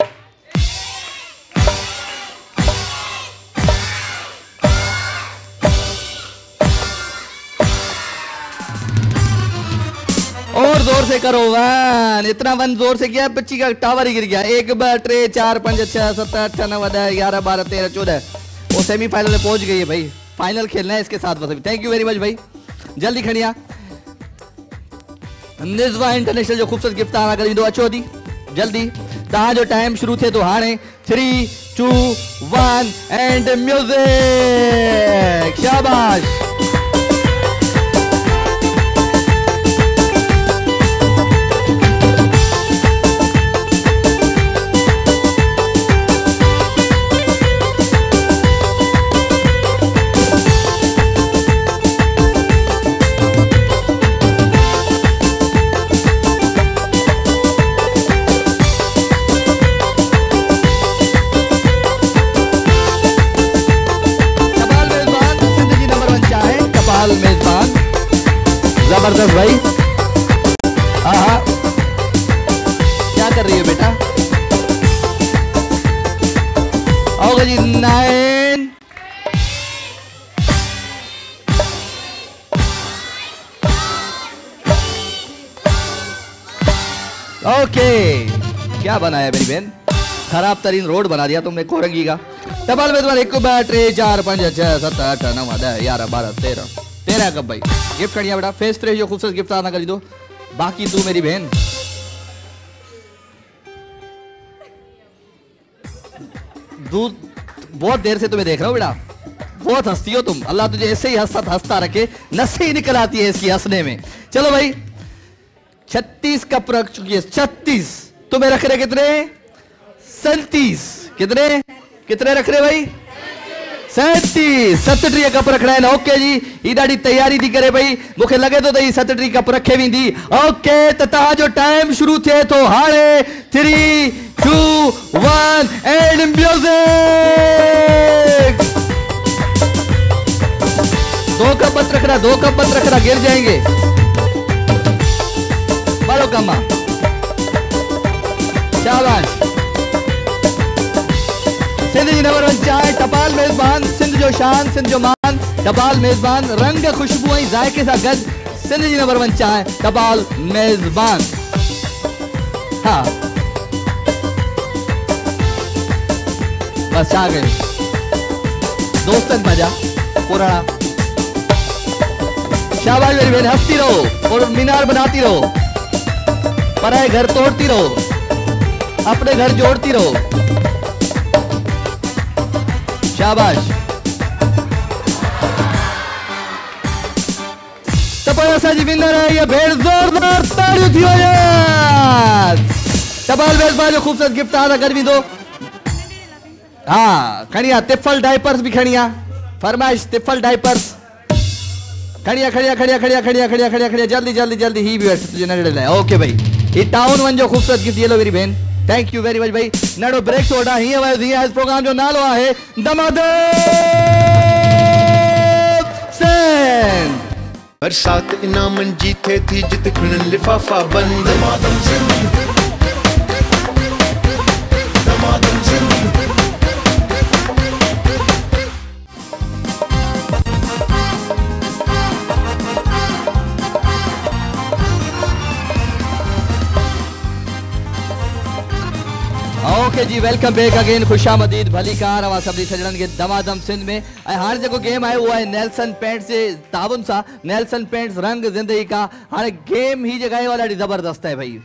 B: और जोर से करो। 1 इतना 1 जोर से किया, बच्ची का टावर ही गिर गया। 1 2 3 4 5 6 7 8 9 10 11 12 13 14। वो सेमीफाइनल में पहुंच गई है भाई, फाइनल खेलना है इसके साथ। बस थैंक यू वेरी मच भाई, जल्दी खड़िया। निज़वा इंटरनेशनल जो खूबसूरत गिफ्ट आना कर दो, अचो दी जल्दी। तहां जो टाइम शुरू थे तो हाणे 3 2 1 एंड म्यूजिक। शाबाश, मेजबान जबरदस्त भाई। हाँ, क्या कर रही है बेटा? आओगे जी 9 ओके। क्या बनाया मेरी बहन? खराब तरीन रोड बना दिया तुमने कोरंगी का। टपाल मेजबान 1 2 3 4 5 6 7 8 9 10 11 12 13 कप भाई। गिफ्ट खड़िया बेटा, फेस फ्रेश जो खूबसूरत गिफ्ट आना कर दो। बाकी तू मेरी बहन दूध बहुत देर से तुम्हें देख रहा हूँ बेटा, बहुत हंसती हो तुम, अल्लाह तुझे ऐसे ही हंसता रखे, नसें ही निकल आती है इसकी हंसने में। चलो भाई 36 कप रख चुकी है, 36, तुम्हें रख रहे कितने? 37। कितने रख रहे भाई? 37। 37 कप रखना है ना। ओके जी, ये ॾाढी तैयारी थी करे भाई, मूंखे लगे तो 37 कप रखे वेंदी। ओके त तव्हांजो टाइम शुरू थिए थो हाणे। 3 2 1 एंड म्यूजिक। 2 कप मत रखना, 2 कप मत रखना, गिर जाएंगे। बड़ो कमा, शाबाश। सिंध जी नंबर 1 चाय टपाल मेजबान, सिंध जो शान, सिंध जो मान, टपाल मेजबान, रंग खुशबू ऐं ज़ाइके सां गॾु सिंध जी नंबर 1 चाय टपाल मेजबान। हाँ बस आ गए दोस्तन मजा पुराना। शाबाश मेरी बहन, हंसती रहो और मीनार बनाती रहो, पराए घर तोड़ती रहो, अपने घर जोड़ती रहो। शाबाश। तो पोइ असांजी विनर आहे इहा भेण, ज़ोरदार ताड़ियूं थी वञनि। टपाल मेज़बान जो ख़ूबसूरत गिफ्ट तव्हां सां गॾु वेंदो। हाँ खणी आ, तिफ़ल डाइपर्स भी खणी आ, फरमाइश तिफ़ल डाइपर्स खणी आ, जल्दी ही भी वठ तुझे नंढड़े लाइ। ओके भाई, ये टाउन 1 जो ख़ूबसूरत गिफ्ट ये लो मेरी भेण, थैंक यू वेरी मच भाई। नड़ो ब्रेक थो वठा, हीअं वयो इस प्रोग्राम जो नालो आहे दमादम सिंध।
A: बरसात इनामन जी थे थी जित खिलनि लिफाफा बंद। दमादम सिंध, दमादम सिंध।
B: ओके जी, वेलकम बैक अगेन, खुशामदीद, भली कार अवां सभिनी सजणनि खे दमादम सिंध में। ऐं हाणे जेको गेम आहे उहो आहे नेल्सन पेंट्स जे ताबुन सां, नेल्सन पेंट्स रंग ज़िंदगी का। हाणे गेम ही जेका आहे उहा ॾाढी ज़बरदस्त आहे भाई,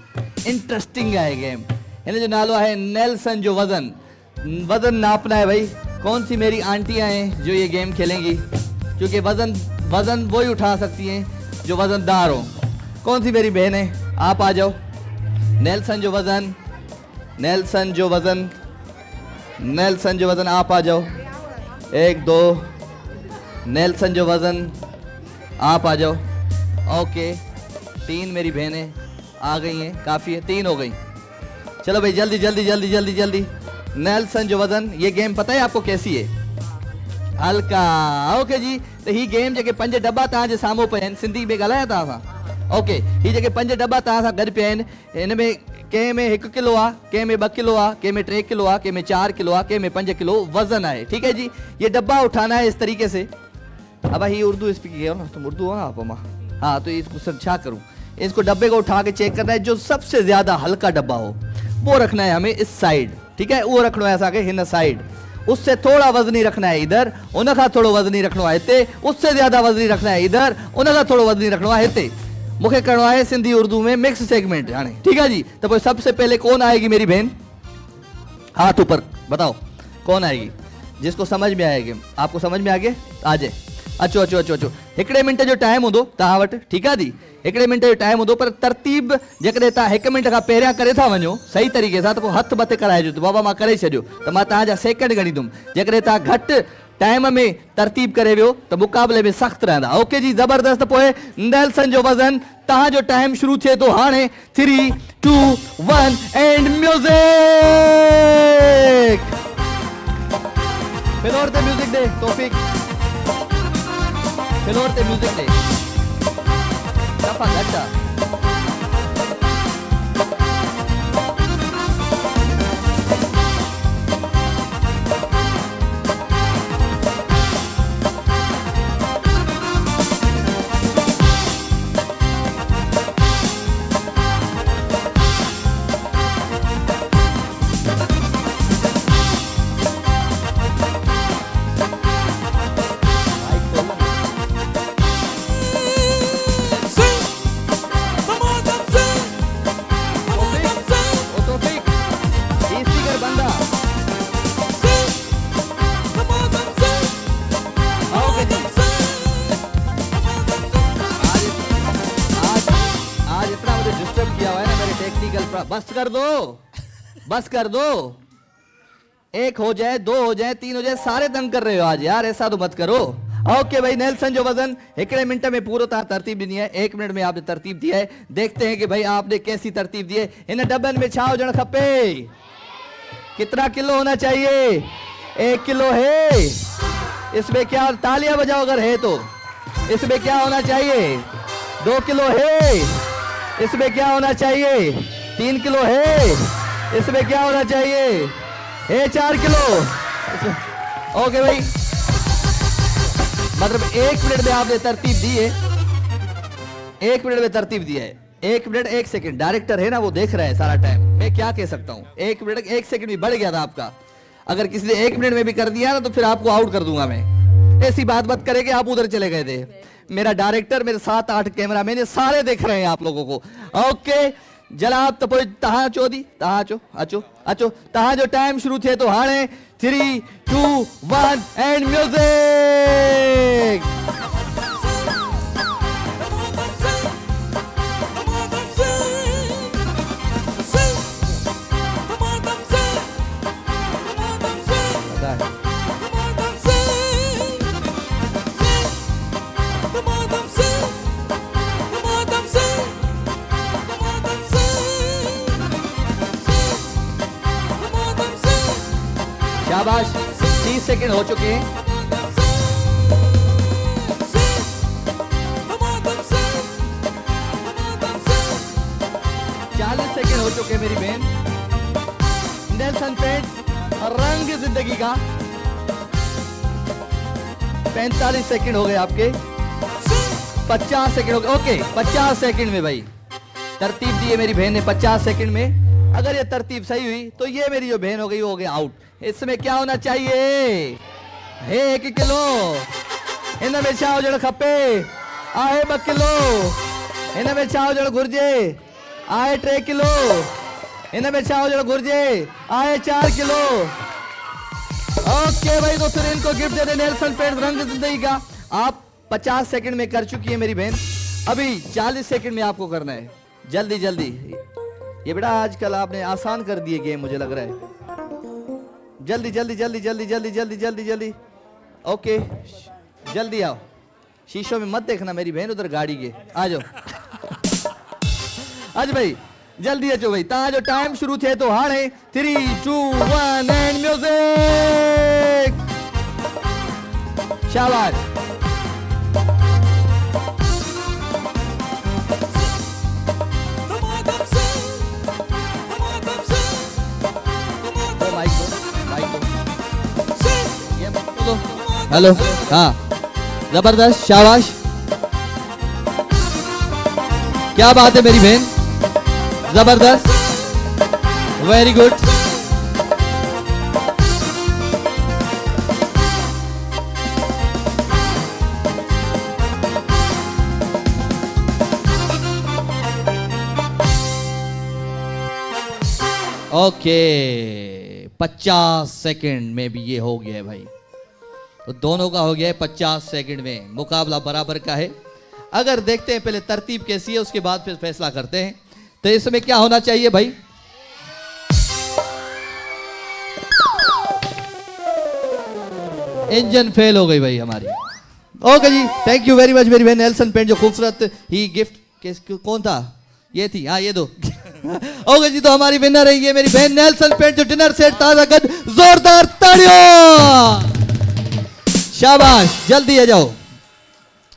B: इंटरेस्टिंग आहे गेम। हिन जो नालो आहे नेल्सन जो वज़न। वज़न नापना है भाई, कौन सी मेरी आंटियाँ हैं जो ये गेम खेलेंगी, क्योंकि वज़न वो ही उठा सकती हैं जो वज़नदार हो। कौन सी मेरी बहन है, आप आ जाओ। नेल्सन जो वज़न, नेल्सन जो वज़न, नेल्सन जो वज़न, आप आ जाओ। 1 2, नेल्सन जो वज़न, आप आ जाओ। ओके 3 मेरी बहनें आ गई हैं, काफ़ी है, 3 हो गई। चलो भाई जल्दी जल्दी जल्दी जल्दी जल्दी। नेल्सन जो वज़न, ये गेम पता है आपको कैसी है? हल्का। ओके जी, तो ही गेम जेके 5 डब्बा तव्हांजे साम्हूं पिया आहिनि, सिंधी में ॻाल्हायां तव्हां सां? ओके, ही जेके 5 डब्बा तव्हां सां गॾु पिया आहिनि, हिन में कंहिं में 1 किलो आहे, कंहिं में 2 किलो आहे, कंहिं में 3 किलो आहे, कंहिं में 4 किलो आहे, कंहिं में 5 किलो वजन है। ठीक है जी, ये डब्बा उठाना है इस तरीके से। अब ही उर्दू स्पीक किया ना, तुम उर्दू हो ना आप? हाँ, तो इसको क्या करूँ, इसको डब्बे को उठा के चेक करना है, जो सबसे ज्यादा हल्का डब्बा हो वो रखना है हमें इस साइड। ठीक है, वो रखना है असांखे हिन साइड। उससे थोड़ा वजनी रखना है इधर, उनका थोड़ो वजनी रखना है हिते, उससे ज्यादा वजनी रखना है इधर, उनका थोड़ो वजनी रखना है हिते। मुझे करना है सिंधी उर्दू में मिक्स सेगमेंट। हाँ ठीक है जी, तो सबसे पहले कौन आएगी मेरी बहन? हाथ ऊपर बताओ कौन आएगी, जिसको समझ में आएगी। आपको समझ में आ गया? आ जाए। अचो अचो अचो अचो। 1 मिनट जो टाइम होंदो तव्हां वटि। ठीक है जी, 1 मिनट जो टाइम होंदो, पर तरतीब जेकॾहिं तव्हां 1 मिनट खां पहिरियां करे था वञो सही तरीक़े सां, त पोइ हथ मथे कराइजो त बाबा मां करे छॾियो, त मां तव्हांजा सेकंड गणींदुमि। जेकॾहिं तव्हां घटि टाइम में तरतीब करे वियो त मुक़ाबले में सख़्तु रहंदा। ओके जी, ज़बरदस्त। पोइ नेल्सन जो वज़न, तव्हांजो टाइम शुरू थिए थो हाणे। 3 2 1 एंड म्यूजिक। फ्लोर ते म्यूजिक दे तौफीक, फ्लोर ते म्यूजिक दे। दफ़ा घटि आहे। डिस्टर्ब किया हुआ है ना मेरे टेक्निकल। बस कर दो। 1 हो जाए, 2 हो जाए, 3 हो जाए, सारे तंग कर रहे हो आज यार, ऐसा तो मत करो। ओके भाई, नेल्सन जो वजन 1 मिनट में पूरा तरतीब दी है, 1 मिनट में आपने तरतीब दिया है। देखते हैं कि भाई आपने कैसी तरतीब दी है। इन डब्बन में छाओ जन खपे, कितना किलो होना चाहिए? 1 किलो है। इसमें क्या, तालियां बजाओ अगर है तो। इसमें क्या होना चाहिए? 2 किलो है। इसमें क्या होना चाहिए? 3 किलो है। इसमें क्या होना चाहिए? 4 किलो। ओके भाई, मतलब 1 मिनट में आपने तरतीब दी है। 1 मिनट में तरतीब दिया है। 1 मिनट 1 सेकंड, डायरेक्टर है ना वो देख रहा है सारा टाइम, मैं क्या कह सकता हूँ। 1 मिनट 1 सेकंड भी बढ़ गया था आपका। अगर किसी ने 1 मिनट में भी कर दिया ना तो फिर आपको आउट कर दूंगा मैं। ऐसी बात मत करे कि आप उधर चले गए थे। मेरा डायरेक्टर, मेरे 7-8 कैमरा मैन सारे देख रहे हैं आप लोगों को। ओके जनाब, तो तहा चोदी अचो तहा जो टाइम शुरू थे तो हाणे 3, 2, 1 एंड म्यूजिक। शाबाश, 30 सेकंड हो चुके हैं। हो चुके मेरी बहन। नेल्सन पेंट्स, रंग जिंदगी का। 45 सेकंड हो गए आपके। 50 सेकंड हो गए। ओके 50 सेकंड में भाई तरतीब दी है मेरी बहन ने 50 सेकंड में। अगर ये तरतीब सही हुई तो ये मेरी जो बहन हो गई वो हो गया आउट। इसमें क्या होना चाहिए? 1 किलो इनमें छाओ जड़ खपे आहे 2 किलो इनमें छाओ जड़ घुर्जे आहे 3 किलो इनमें छाओ जड़ घुर्जे आहे 4 किलो। ओके भाई तो फिर इनको गिफ्ट दे दे नेल्सन पेंट्स रंग जिंदगी का। आप 50 सेकंड में कर चुकी है मेरी बहन, अभी 40 सेकंड में आपको करना है। जल्दी जल्दी। ये बेटा आजकल आपने आसान कर दिए गेम मुझे लग रहा है। जल्दी जल्दी जल्दी जल्दी जल्दी जल्दी जल्दी जल्दी। ओके जल्दी आओ। शीशों में मत देखना मेरी बहन, उधर गाड़ी के आ जाओ। आज भाई जल्दी अचो भाई। ता जो टाइम शुरू थे तो हाणे 3, 2, 1 एंड म्यूजिक। शाबाश।
C: हेलो हाँ जबरदस्त शाबाश। क्या बात है मेरी बहन, जबरदस्त वेरी गुड। ओके 50 सेकंड में भी ये हो गया है भाई। तो दोनों का हो गया है 50 सेकंड में। मुकाबला बराबर का है। अगर देखते हैं पहले तरतीब कैसी है उसके बाद फिर फैसला करते हैं। तो इसमें क्या होना चाहिए भाई? इंजन फेल हो गई भाई हमारी। ओके जी थैंक यू वेरी मच मेरी बहन नेल्सन पेंट जो खूबसूरत ही गिफ्ट कौन था? ये थी हाँ ये दो। ओके जी तो हमारी विनर है ये मेरी बहन नेल्सन पेंट जो डिनर सेट ताज़ागद जोरदार तालियों। शाबाश जल्दी आ जाओ।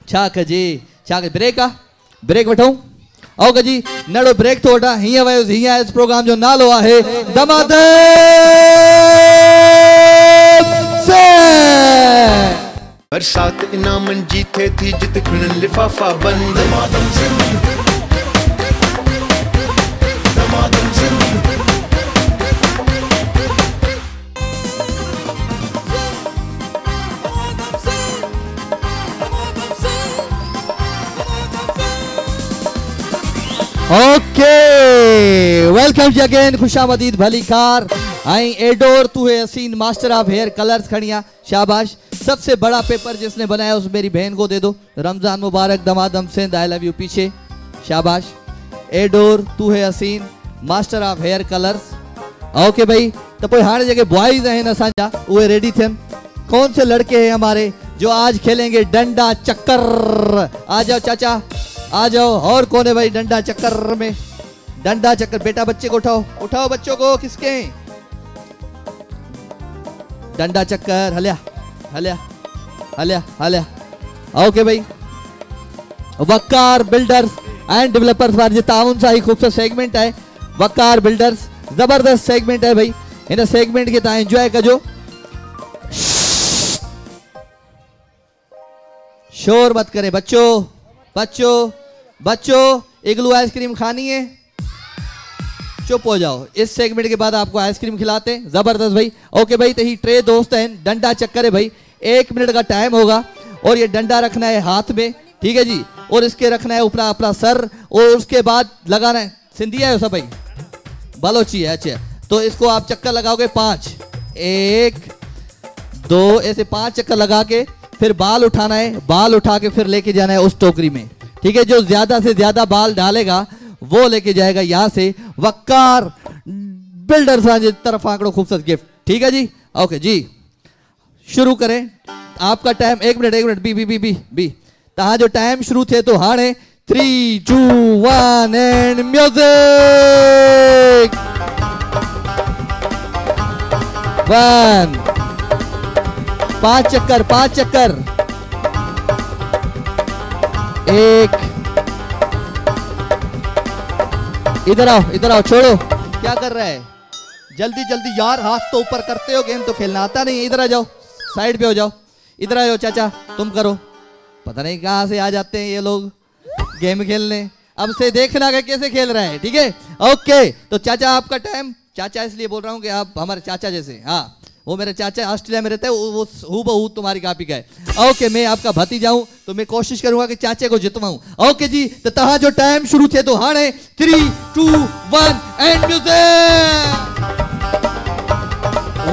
C: छाक जी छाक ब्रेक आ ब्रेक वठूं। ओके जी नड़ो ब्रेक तो वठा हीअं वयो हीअं इस प्रोग्राम जो नालो आहे दमादम से।
A: बरसात इनामन जीते थी जित खुलन लिफाफा बंद। दमादम से दमादम से
C: ओके वेलकम जी अगेन खुशामदीद भली कार आई एडोर तू है हसीन मास्टर ऑफ हेयर कलर्स खड़िया। शाबाश। सबसे बड़ा पेपर जिसने बनाया उस मेरी बहन को दे दो। रमजान मुबारक दमादम सिंध आई लव यू पीछे। शाबाश। एडोर तू है हसीन master of hair colours. Okay भाई तो कोई हाणे जेके बॉयज हैं असांजा उहे रेडी थियन। कौन से लड़के हैं हमारे जो आज खेलेंगे डंडा चक्कर? आ जाओ चाचा आ जाओ। और कौन है भाई डंडा चक्कर में? डंडा चक्कर बेटा बच्चे को उठाओ उठाओ बच्चों को। किसके हैं डंडा चक्कर? हल्या हल्या हल्या हल्या। ओके भाई वकार बिल्डर्स एंड डेवलपर्स वार जे ताउन सा ही खूबसूरत सेगमेंट है। वकार बिल्डर्स जबरदस्त सेगमेंट है भाई। इन सेगमेंट के ता एंजॉय कजो। शोर मत करे बच्चों बच्चों बच्चों। इग्लू आइसक्रीम खानी है? चुप हो जाओ। इस सेगमेंट के बाद आपको आइसक्रीम खिलाते हैं। जबरदस्त भाई। ओके भाई तो ही ट्रे दोस्त हैं। डंडा चक्कर है भाई। 1 मिनट का टाइम होगा और ये डंडा रखना है हाथ में ठीक है जी। और इसके रखना है ऊपर अपना सर और उसके बाद लगाना है सिंधी है सब भाई बलोची है। अच्छा तो इसको आप चक्कर लगाओगे 5 1 2 ऐसे 5 चक्कर लगा के फिर बाल उठाना है। बाल उठा के फिर लेके जाना है उस टोकरी में ठीक है। जो ज्यादा से ज्यादा बाल डालेगा वो लेके जाएगा यहाँ से वकार बिल्डर्स तरफ आंकड़ो खूबसूरत गिफ्ट ठीक है जी। ओके जी शुरू करें। आपका टाइम 1 मिनट बी बी बी बी बी तहां जो टाइम शुरू थे तो हाणे 3 2 1 एंड म्यूजिक। 1 5 चक्कर 5 चक्कर 1 इधर आओ छोड़ो। क्या कर रहा है? जल्दी जल्दी यार हाथ तो ऊपर करते हो। गेम तो खेलना आता नहीं। इधर आ जाओ साइड पे हो जाओ। इधर आ जाओ चाचा तुम करो। पता नहीं कहां से आ जाते हैं ये लोग गेम खेलने। अब से देखना कि कैसे खेल रहे हैं ठीक है। ओके तो चाचा आपका टाइम। चाचा इसलिए बोल रहा हूं कि आप हमारे चाचा जैसे। हाँ वो मेरे चाचा ऑस्ट्रेलिया में रहते हैं। वो हूबहू तुम्हारी कॉपी का है। ओके मैं आपका भतीजा हूं तो मैं कोशिश करूंगा कि चाचे को जितवाऊं। ओके जी तो तहां जो टाइम शुरू थे तो हाणे 3 2 1 एंड म्यूजिक।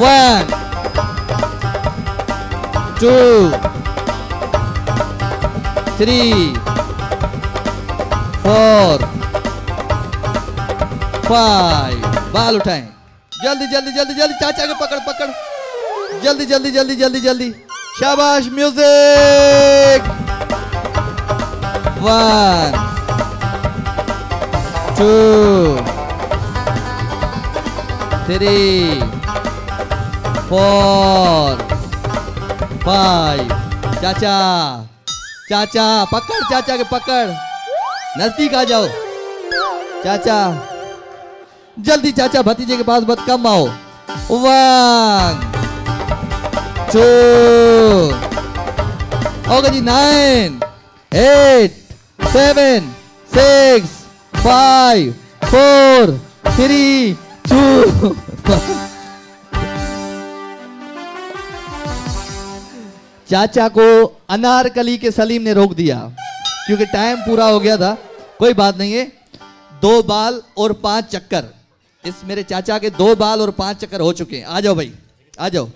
C: 1 2 3 4 5 बाल उठाएं जल्दी जल्दी जल्दी जल्दी। चाचा के पकड़ पकड़ जल्दी जल्दी जल्दी जल्दी जल्दी। शाबाश म्यूजिक। 1 2 3 4 5। चाचा चाचा पकड़ चाचा के पकड़। नजदीक आ जाओ चाचा जल्दी। चाचा भतीजे के पास बहुत कम आओ। 1 2 ओके जी 9 8 7 6 5 4 3 2 चाचा को अनारकली के सलीम ने रोक दिया क्योंकि टाइम पूरा हो गया था। कोई बात नहीं है। 2 बाल और 5 चक्कर। इस मेरे चाचा के 2 बाल और 5 चक्कर हो चुके हैं। आ जाओ भाई आ जाओ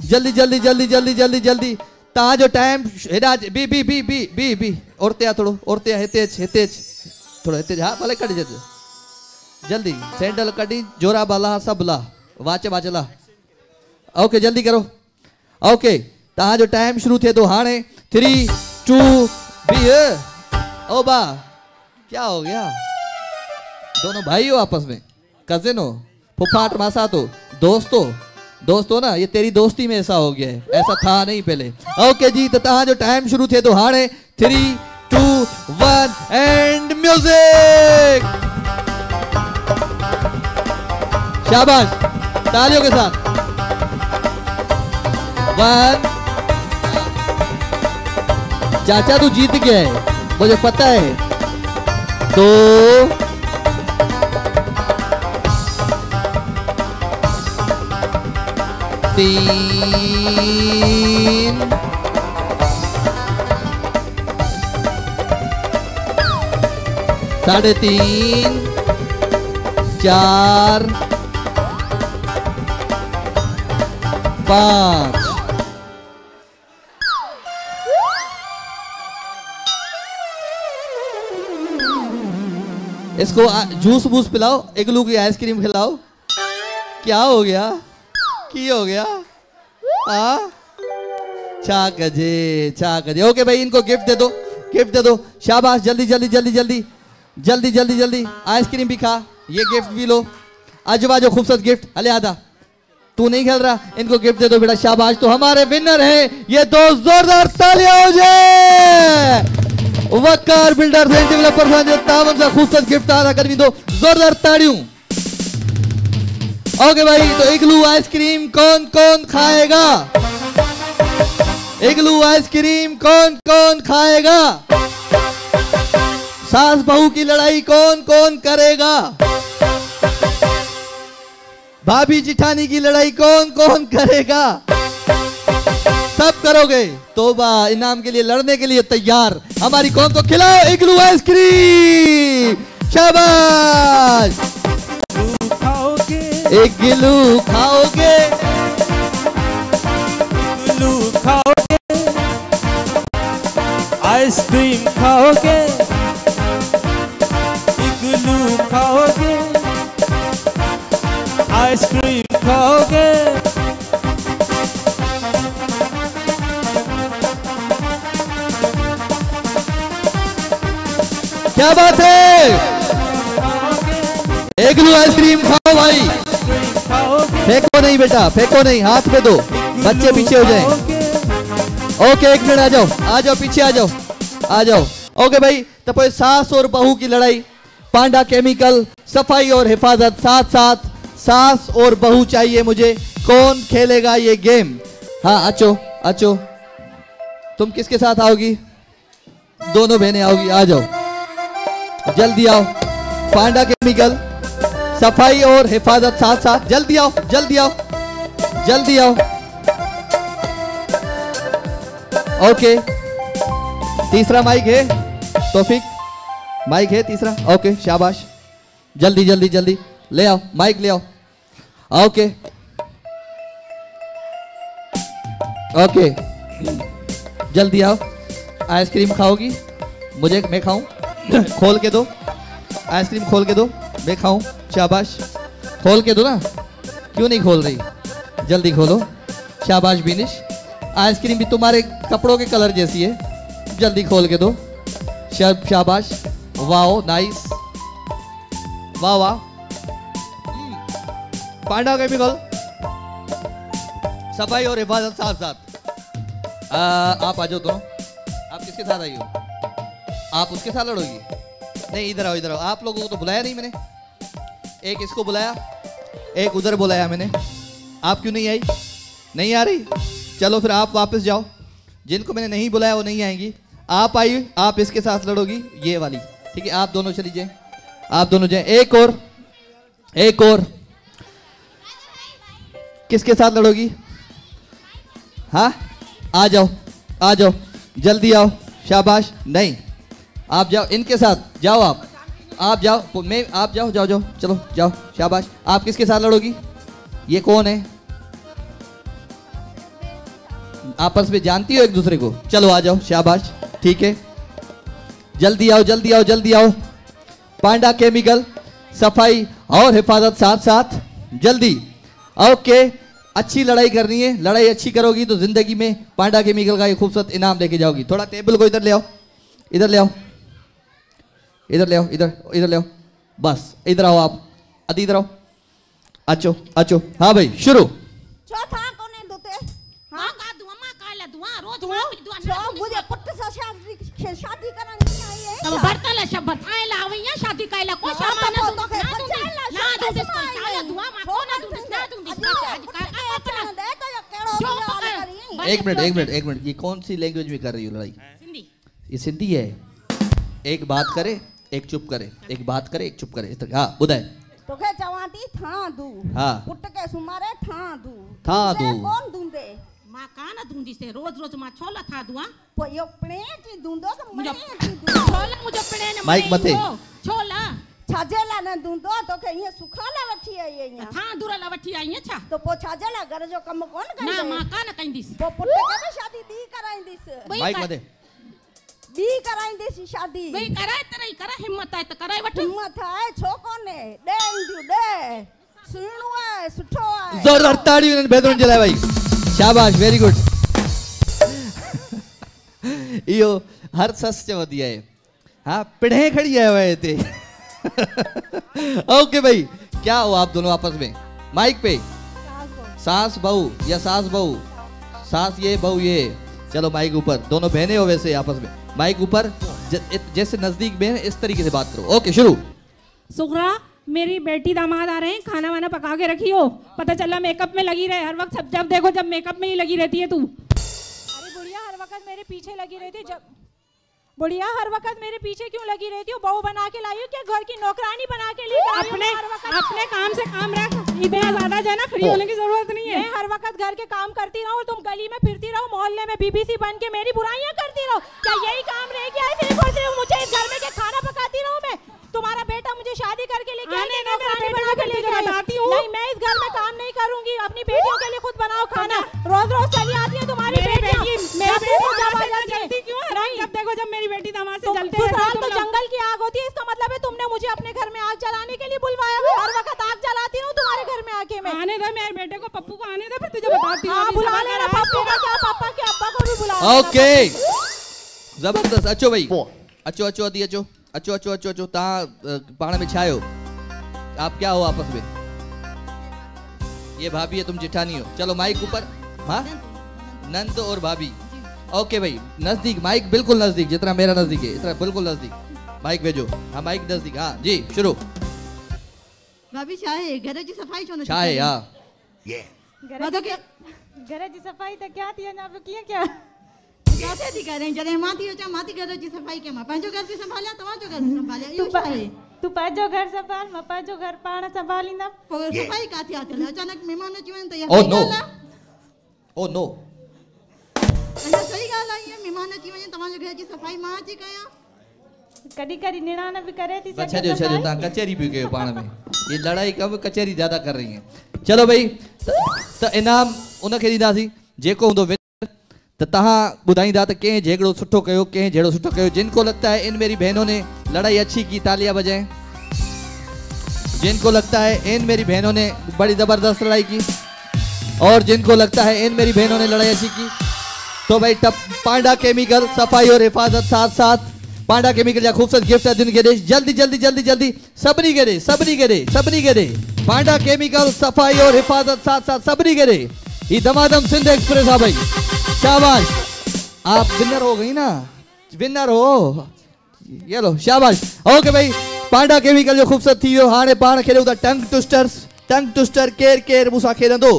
C: जल्दी जल्दी जल्दी जल्दी जल्दी जल्दी। ता जो टाइम बी बी बी बी बी बी औरते थोड़ो औरते हितेज थोड़ो हितेज। हाँ भले कढी जल्दी सैंडल कढी जोरा बाला सब ला वाच ला। ओके जल्दी करो। ओके तहां जो टाइम शुरू थे तो हाणे 3 2 बी। ओ बा क्या हो गया? दोनों भाई हो आपस में? कजिन हो? फुफाट मासा तो दोस्तों ना। ये तेरी दोस्ती में ऐसा हो गया है। ऐसा था नहीं पहले। ओके जी तो तहां जो टाइम शुरू थे तो हाणे 3 2 1 एंड म्यूजिक। शाबाश तालियों के साथ। 1 चाचा तू जीत गया है मुझे पता है। 2 3 3.5 4 5। इसको जूस बूस पिलाओ, इग्लू की आइसक्रीम खिलाओ। क्या हो गया, की हो गया? हाँ छा कजे। ओके भाई, इनको गिफ्ट दे दो, गिफ्ट दे दो। शाबाश, जल्दी जल्दी जल्दी जल्दी जल्दी जल्दी जल्दी। आइसक्रीम भी खा, ये गिफ्ट भी लो। आजू जो खूबसूरत गिफ्ट। अले आदा तू नहीं खेल रहा, इनको गिफ्ट दे दो बेटा। शाबाश। तो हमारे विनर है ये दो, जोरदार तालियां हो जाए। वकार बिल्डर्स एंड डेवलपर्स जो तावन सा खूबसूरत गिफ्ट आ रहा, कर भी दो जोरदार ताड़ियों। ओके भाई, तो इग्लू आइसक्रीम कौन कौन खाएगा? इग्लू आइसक्रीम कौन कौन खाएगा? सास बहू की लड़ाई कौन कौन करेगा? भाभी जिठानी की लड़ाई कौन कौन करेगा? सब करोगे? तोबा, इनाम के लिए लड़ने के लिए तैयार। हमारी कौन को खिलाओ इग्लू आइसक्रीम। शाबाश। इग्लू खाओगे,
E: इग्लू खाओगे, आइसक्रीम खाओगे, इग्लू खाओगे, आइसक्रीम खाओगे।
C: क्या बात है? इग्लू आइसक्रीम खाओ भाई। फेंको नहीं बेटा, फेंको नहीं, हाथ में दो, बच्चे पीछे हो जाएं। ओके, एक मिनट, आ जाओ आ जाओ, पीछे आ जाओ आ जाओ। ओके भाई, तो कोई सास और बहू की लड़ाई, पांडा केमिकल, सफाई और हिफाजत, साथ साथ सास और बहू चाहिए मुझे। कौन खेलेगा ये गेम? हाँ अच्छो अच्छो, तुम किसके साथ आओगी? दोनों बहनें आओगी, आ जाओ जल्दी आओ। पांडा केमिकल, सफाई और हिफाजत साथ साथ, जल्दी आओ जल्दी आओ जल्दी आओ। ओके, तीसरा माइक है तौफीक, माइक है तीसरा। ओके शाबाश, जल्दी जल्दी जल्दी ले आओ, माइक ले आओ। ओके ओके, जल्दी आओ। आइसक्रीम खाओगी? मुझे, मैं खाऊं? खोल के दो आइसक्रीम, खोल के दो, मैं खाऊं? शाबाश, खोल के दो ना, क्यों नहीं खोल रही? जल्दी खोलो। शाबाश बिनिश, आइसक्रीम भी तुम्हारे कपड़ों के कलर जैसी है, जल्दी खोल के दो। शाबाश, वाओ नाइस, वाह वाह। पांडा केमिकल, सफाई और हिफाजत साथ साथ। आप आ जाओ दोनों। आप किसके साथ आई हो? आप उसके साथ लड़ोगी? नहीं, इधर आओ इधर आओ। आप लोगों को तो बुलाया नहीं मैंने, एक इसको बुलाया, एक उधर बुलाया मैंने। आप क्यों नहीं आई? नहीं आ रही? चलो फिर आप वापस जाओ, जिनको मैंने नहीं बुलाया वो नहीं आएंगी। आप आई, आप इसके साथ लड़ोगी, ये वाली, ठीक है? आप दोनों चली जाए, आप दोनों जाए। एक और, एक और, किसके साथ लड़ोगी? हाँ आ जाओ आ जाओ, जल्दी आओ। शाबाश, नहीं आप जाओ, इनके साथ जाओ, आप जाओ, मैं, आप जाओ जाओ जाओ, चलो जाओ। शाबाश, आप किसके साथ लड़ोगी? ये कौन है? आपस में जानती हो एक दूसरे को? चलो आ जाओ, शाबाश, ठीक है, जल्दी आओ जल्दी आओ जल्दी आओ। पांडा केमिकल, सफाई और हिफाजत साथ साथ, जल्दी। ओके, अच्छी लड़ाई करनी है, लड़ाई अच्छी करोगी तो जिंदगी में पांडा केमिकल का ये खूबसूरत इनाम लेके जाओगी। थोड़ा टेबल को इधर ले आओ, इधर ले आओ, इधर ले आओ, इधर इधर ले आओ, बस इधर आओ आप, अभी इधर आओ। अच्छो अच्छो, हाँ भाई शुरू।
F: चौथा कौन दोते?
G: हां का दुआ मां काला दुआ रोज मां भी दुआ ना
F: मुझे पुत्र से शादी करानी आई है।
G: तब बर्तन शब्द आए लावैया शादी काला को सामान ना दो ना दो इसको काला दुआ मां को ना दो ना दो इसका अपना
F: दे तो ये केड़ो करी।
C: एक मिनट एक मिनट एक मिनट, ये कौन सी लैंग्वेज में कर रही हो लड़ाई?
G: सिंधी।
C: ये सिंधी है? एक बात करे एक चुप करे, एक बात करे एक चुप करे। हाँ बुधाए
F: तोखे चवाती था दू,
C: हाँ
F: पुट के सुमारे था दू,
C: था दू
F: कौन दूंदे?
G: मां काना दूंदी से रोज रोज मां छोला था दुआ
F: यो पणे जी दूंदो तो मने जी
G: छोला मुझे पणे ने
C: माइक मथे
G: छोला
F: छाजेला न दूंदो तोखे ये सुखाला वठी आई है
G: था दूरला वठी आई है छा
F: तो पो छाजेला घर जो कम कोन कई
G: ना मां काना कंदीस
F: पो पुट के भी शादी दी कराईंदिस।
C: माइक मथे
F: बी कराईंदी सी शादी
G: भई कराए तरई करा हिम्मत आहे त कराए वठ
F: हिम्मत आहे छो कोने दे इंदियूं दे सुहिणो आहे सुठो आहे
C: जोरदार ताड़ी उन्हनि भेदरनि जे लाइ भाई शाबाश वेरी गुड इहो हर सस चवंदी आहे हाँ पिढ़े खड़ी आयो है हिते ओके भाई क्या हो आप दोनों आपस में माइक पे सास बहू या सास बहू सास ये बहू ये चलो माइक ऊपर दोनों बहनें हो वैसे आपस में माइक ऊपर जैसे नजदीक बहन इस तरीके से बात करो ओके शुरू
D: सुगरा मेरी बेटी दामाद आ रहे हैं खाना वाना पका के रखी हो पता चला मेकअप में लगी रहे हर वक्त जब देखो जब मेकअप में ही लगी रहती है तू अरे बुढ़िया हर वक्त मेरे पीछे लगी रहती है जब बुढ़िया हर वक्त मेरे पीछे क्यों लगी रहती हो बहू बना के लाई हो क्या घर की नौकरानी बना के ली अपने काम से काम रख इतना ज्यादा जो है ना फ्री होने की जरूरत नहीं है मैं हर वक्त घर के काम करती रहूं और तुम गली में फिरती रहो मोहल्ले में बीबीसी बन के मेरी बुराइयां करती रहो क्या यही काम रह गया है सिर्फ और सिर्फ मुझे इस घर में के खाना पकाती रहूं मैं तुम्हारा बेटा मुझे शादी करके लेके आने नौकरानी बना के लेके बताती हूं नहीं मैं इस घर में काम नहीं करूंगी अपनी बेटियों के लिए खुद बनाओ खाना रोज रोज चली आती है तुम्हारी बेटियां मेरी बेटी जलती क्यों है नहीं जब देखो जब मेरी बेटी दामाद से जलते हैं तो जंगल की आग होती है इसका मतलब है तुमने मुझे अपने घर में आग जलाने के लिए बुलवाया है हर वक्त आग जलाती हूं तुम्हारे घर में आके मैं आने दे मेरे बेटे को पप्पू को आने दे फिर तुझे बताती हूं हां बुला लेना पप्पू का क्या पापा के अब्बा को भी बुला
C: ओके जबरदस्त अचो भाई अचो अचो दी अचो अचो अचो अचो अचो ता पाण में छायो आप क्या हो आपस में ये भाभी है तुम जेठानी हो चलो माइक ऊपर हाँ नंद और भाभी ओके भाई नजदीक माइक बिल्कुल नजदीक जितना मेरा नजदीक है इतना बिल्कुल नजदीक माइक भेजो हाँ माइक नजदीक हाँ जी शुरू
H: भाभी चाहे घर की सफाई छो न
C: चाहे हाँ
D: घर की सफाई तो क्या थी ना किया क्या
H: कैसे थी करें जरे माथी हो माथी घर की सफाई के मां पंहिंजो घर की संभालिया तव्हांजो घर संभालिया इहो छा आहे
D: तू पंहिंजो घर संभाल मां पंहिंजो घर पाण संभालींदम
H: पोइ सफाई काथे आहे अचानक महिमान अची वञनि त इहा
C: ओ
H: सही
C: नो
H: ॻाल्हि आहे
C: ओ नो
H: इहा सही ॻाल्हि आहे इहा महिमान अची वञनि तव्हांजो घर जी सफाई मां अची कयां
D: कॾहिं कॾहिं निणान भी करे थी
C: अच्छा जो चलो ता कचहरी भी कयो पाण में ये लड़ाई कब कचहरी ज्यादा कर रही है चलो भाई तो इनाम उनखे ॾींदासीं जेको हूंदो तो तहां बुधाईंदा त कंहिं झगड़ो सुठो कयो कंहिं झगड़ो सुठो कयो जिनको लगता है इन मेरी बहनों ने लड़ाई अच्छी की तालियां बजाएं जिनको लगता है इन मेरी बहनों ने बड़ी जबरदस्त लड़ाई की और जिनको लगता है इन मेरी बहनों ने लड़ाई अच्छी की तो भाई पांडा केमिकल सफाई और हिफाजत साथ साथ पांडा केमिकल जा खूबसूरत गिफ्ट दिन के दे जल्दी जल्दी जल्दी जल्दी सबनी के दे सबनी के दे सबनी के दे पांडा केमिकल सफाई और हिफाजत साथ साथ सबनी के दे ये दमादम सिंध एक्सप्रेस है भाई शाबाश आप विनर हो गई ना विनर हो ये लो शाबाश ओके भाई पांडा केमिकल जो खूबसूरत थी वियो हाणे पाण खेलूं था टंग ट्विस्टर केर केर मूंसां खेलंदो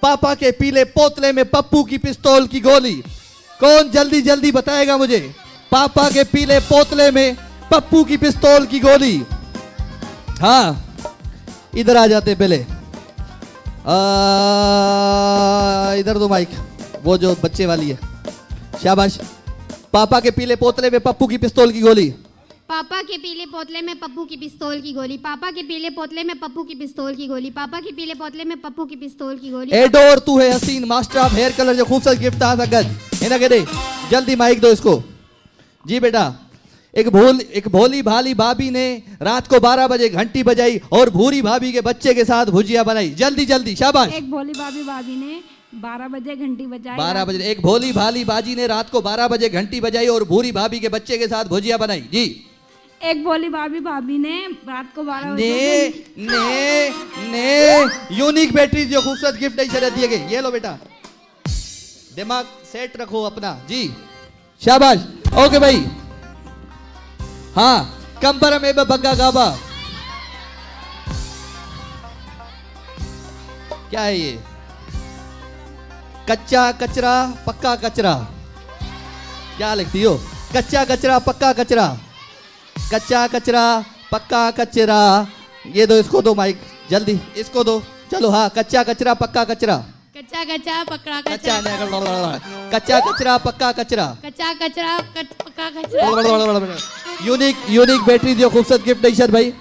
C: पापा के पीले पोतले में पप्पू की पिस्तौल की गोली कौन जल्दी जल्दी बताएगा मुझे पापा के पीले पोतले में पप्पू की पिस्तौल की गोली हाँ इधर आ जाते पहले इधर दो माइक वो जो बच्चे वाली है शाबाश पापा के पीले पोतले में पप्पू की पिस्तौल की गोली
I: पापा के पीले पोतले में पप्पू की पिस्तौल की गोली पापा के पीले पोतले में पप्पू की पिस्तौल की गोली पापा के पीले पोतले में पप्पू की पिस्तौल की गोली
C: एडोर तू है हसीन मास्टर ऑफ हेयर कलर जो खूबसूरत गिफ्ट आ सकत इना के दे जल्दी माइक दो इसको जी बेटा एक भोली भाली भाभी ने रात को 12 बजे घंटी बजाई और भूरी भाभी के बच्चे के साथ भुजिया बनाई जल्दी जल्दी शाबाश
D: एक भोली भाभी ने 12 बजे घंटी बजाई
C: 12 बजे एक भोली भाली बाजी ने रात को 12 बजे घंटी बजाई और भूरी भाभी के बच्चे के साथ भुजिया बनाई जी
D: एक भोली भाभी ने रात को 12
C: बजे ने यूनिक बैटरी जो खूबसूरत गिफ्ट नहीं चला दिए गए ये लो बेटा दिमाग सेट रखो अपना जी शाबाश ओके भाई हाँ कंबर में बग्गा गाबा क्या है ये कच्चा कचरा पक्का कचरा क्या लिखती हो कच्चा कचरा पक्का कचरा कच्चा कचरा पक्का कचरा ये दो इसको दो माइक जल्दी इसको दो चलो हाँ कच्चा कचरा पक्का कचरा
I: कच्चा कच्चा पक्का
C: कच्चा कच्चा कचरा पक्का कचरा
I: कच्चा कचरा पक्का कचरा
C: यूनिक बैटरी जो खूबसूरत गिफ्ट नहीं भाई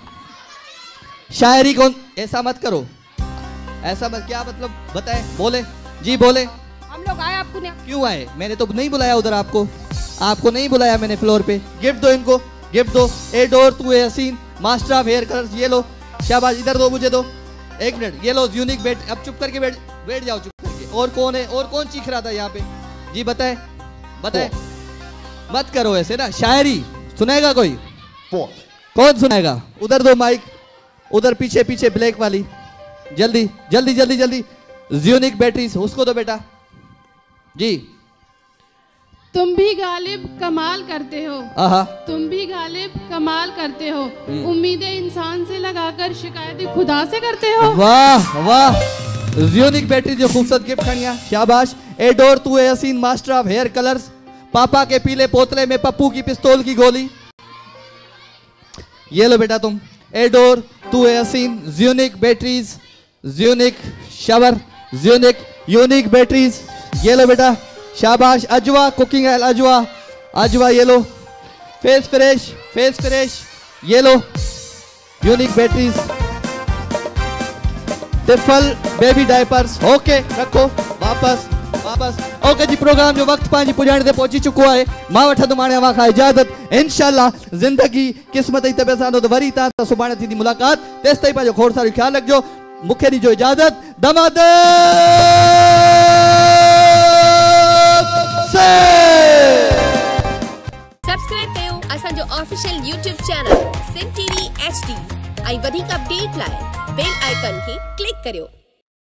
C: शायरी कौन ऐसा मत करो ऐसा मत क्या मतलब बताए बोले जी बोले
D: हम लोग आए, आपको नहीं।
C: क्यों आए? मैंने तो नहीं बुलाया उधर आपको नहीं बुलाया मैंने फ्लोर पे। गिफ्ट दो इनको, गिफ्ट दो। ए डोर टू ए हसीन मास्टर ऑफ हेयर कलर्स, ये लो। शाबाश, इधर दो, मुझे दो। एक मिनट, ये लो यूनिक बेट। अब चुप करके बैठ जाओ, चुप करके। और कौन है, और कौन चीख रहा था यहाँ पे? जी बताए, मत करो ऐसे ना। शायरी सुनाएगा कोई? कौन सुनाएगा? उधर दो माइक, उधर पीछे पीछे ब्लैक वाली। जल्दी जल्दी जल्दी जल्दी। यूनिक बैटरीज उसको दो बेटा जी।
J: तुम भी गालिब कमाल करते हो,
C: आहा,
J: तुम भी गालिब कमाल करते हो, उम्मीदें इंसान से लगाकर शिकायतें खुदा से करते हो।
C: वाह वाह, यूनिक बैटरी जो खूबसूरत गिफ्ट खड़िया, शाबाश। ए डोर टू ए हसीन मास्टर ऑफ हेयर कलर्स, पापा के पीले पोतले में पप्पू की पिस्तौल की गोली। ये लो बेटा तुम। ए डोर टू ए हसीन unique batteries, unique shower, unique batteries. ये लो बेटा, शाबाश। अजवा कुकिंग ऑयल, अजवा ये लो। फेस फ्रेश ये लो। Unique batteries. टिफल बेबी डायपर्स। ओके रखो, वापस। ओके जी, प्रोग्राम जो वक्त पांच पुजाने ते पहुंची चुको है। मां वठंदो माणे अवां खां इजाजत। इंशाल्लाह जिंदगी क़िस्मत ई तबे सां तो वरी ता सुभाणे थींदी मुलाकात। तेस ताईं पंहिंजो खोड़ सारो ख्याल रखजो। मुखे ॾिजो इजाजत। दमाद
K: सब्सक्राइब कयो असांजो official YouTube channel Sindh TV HD ऐं वधीक अपडेट लाइ बेल आइकन खे क्लिक करियो।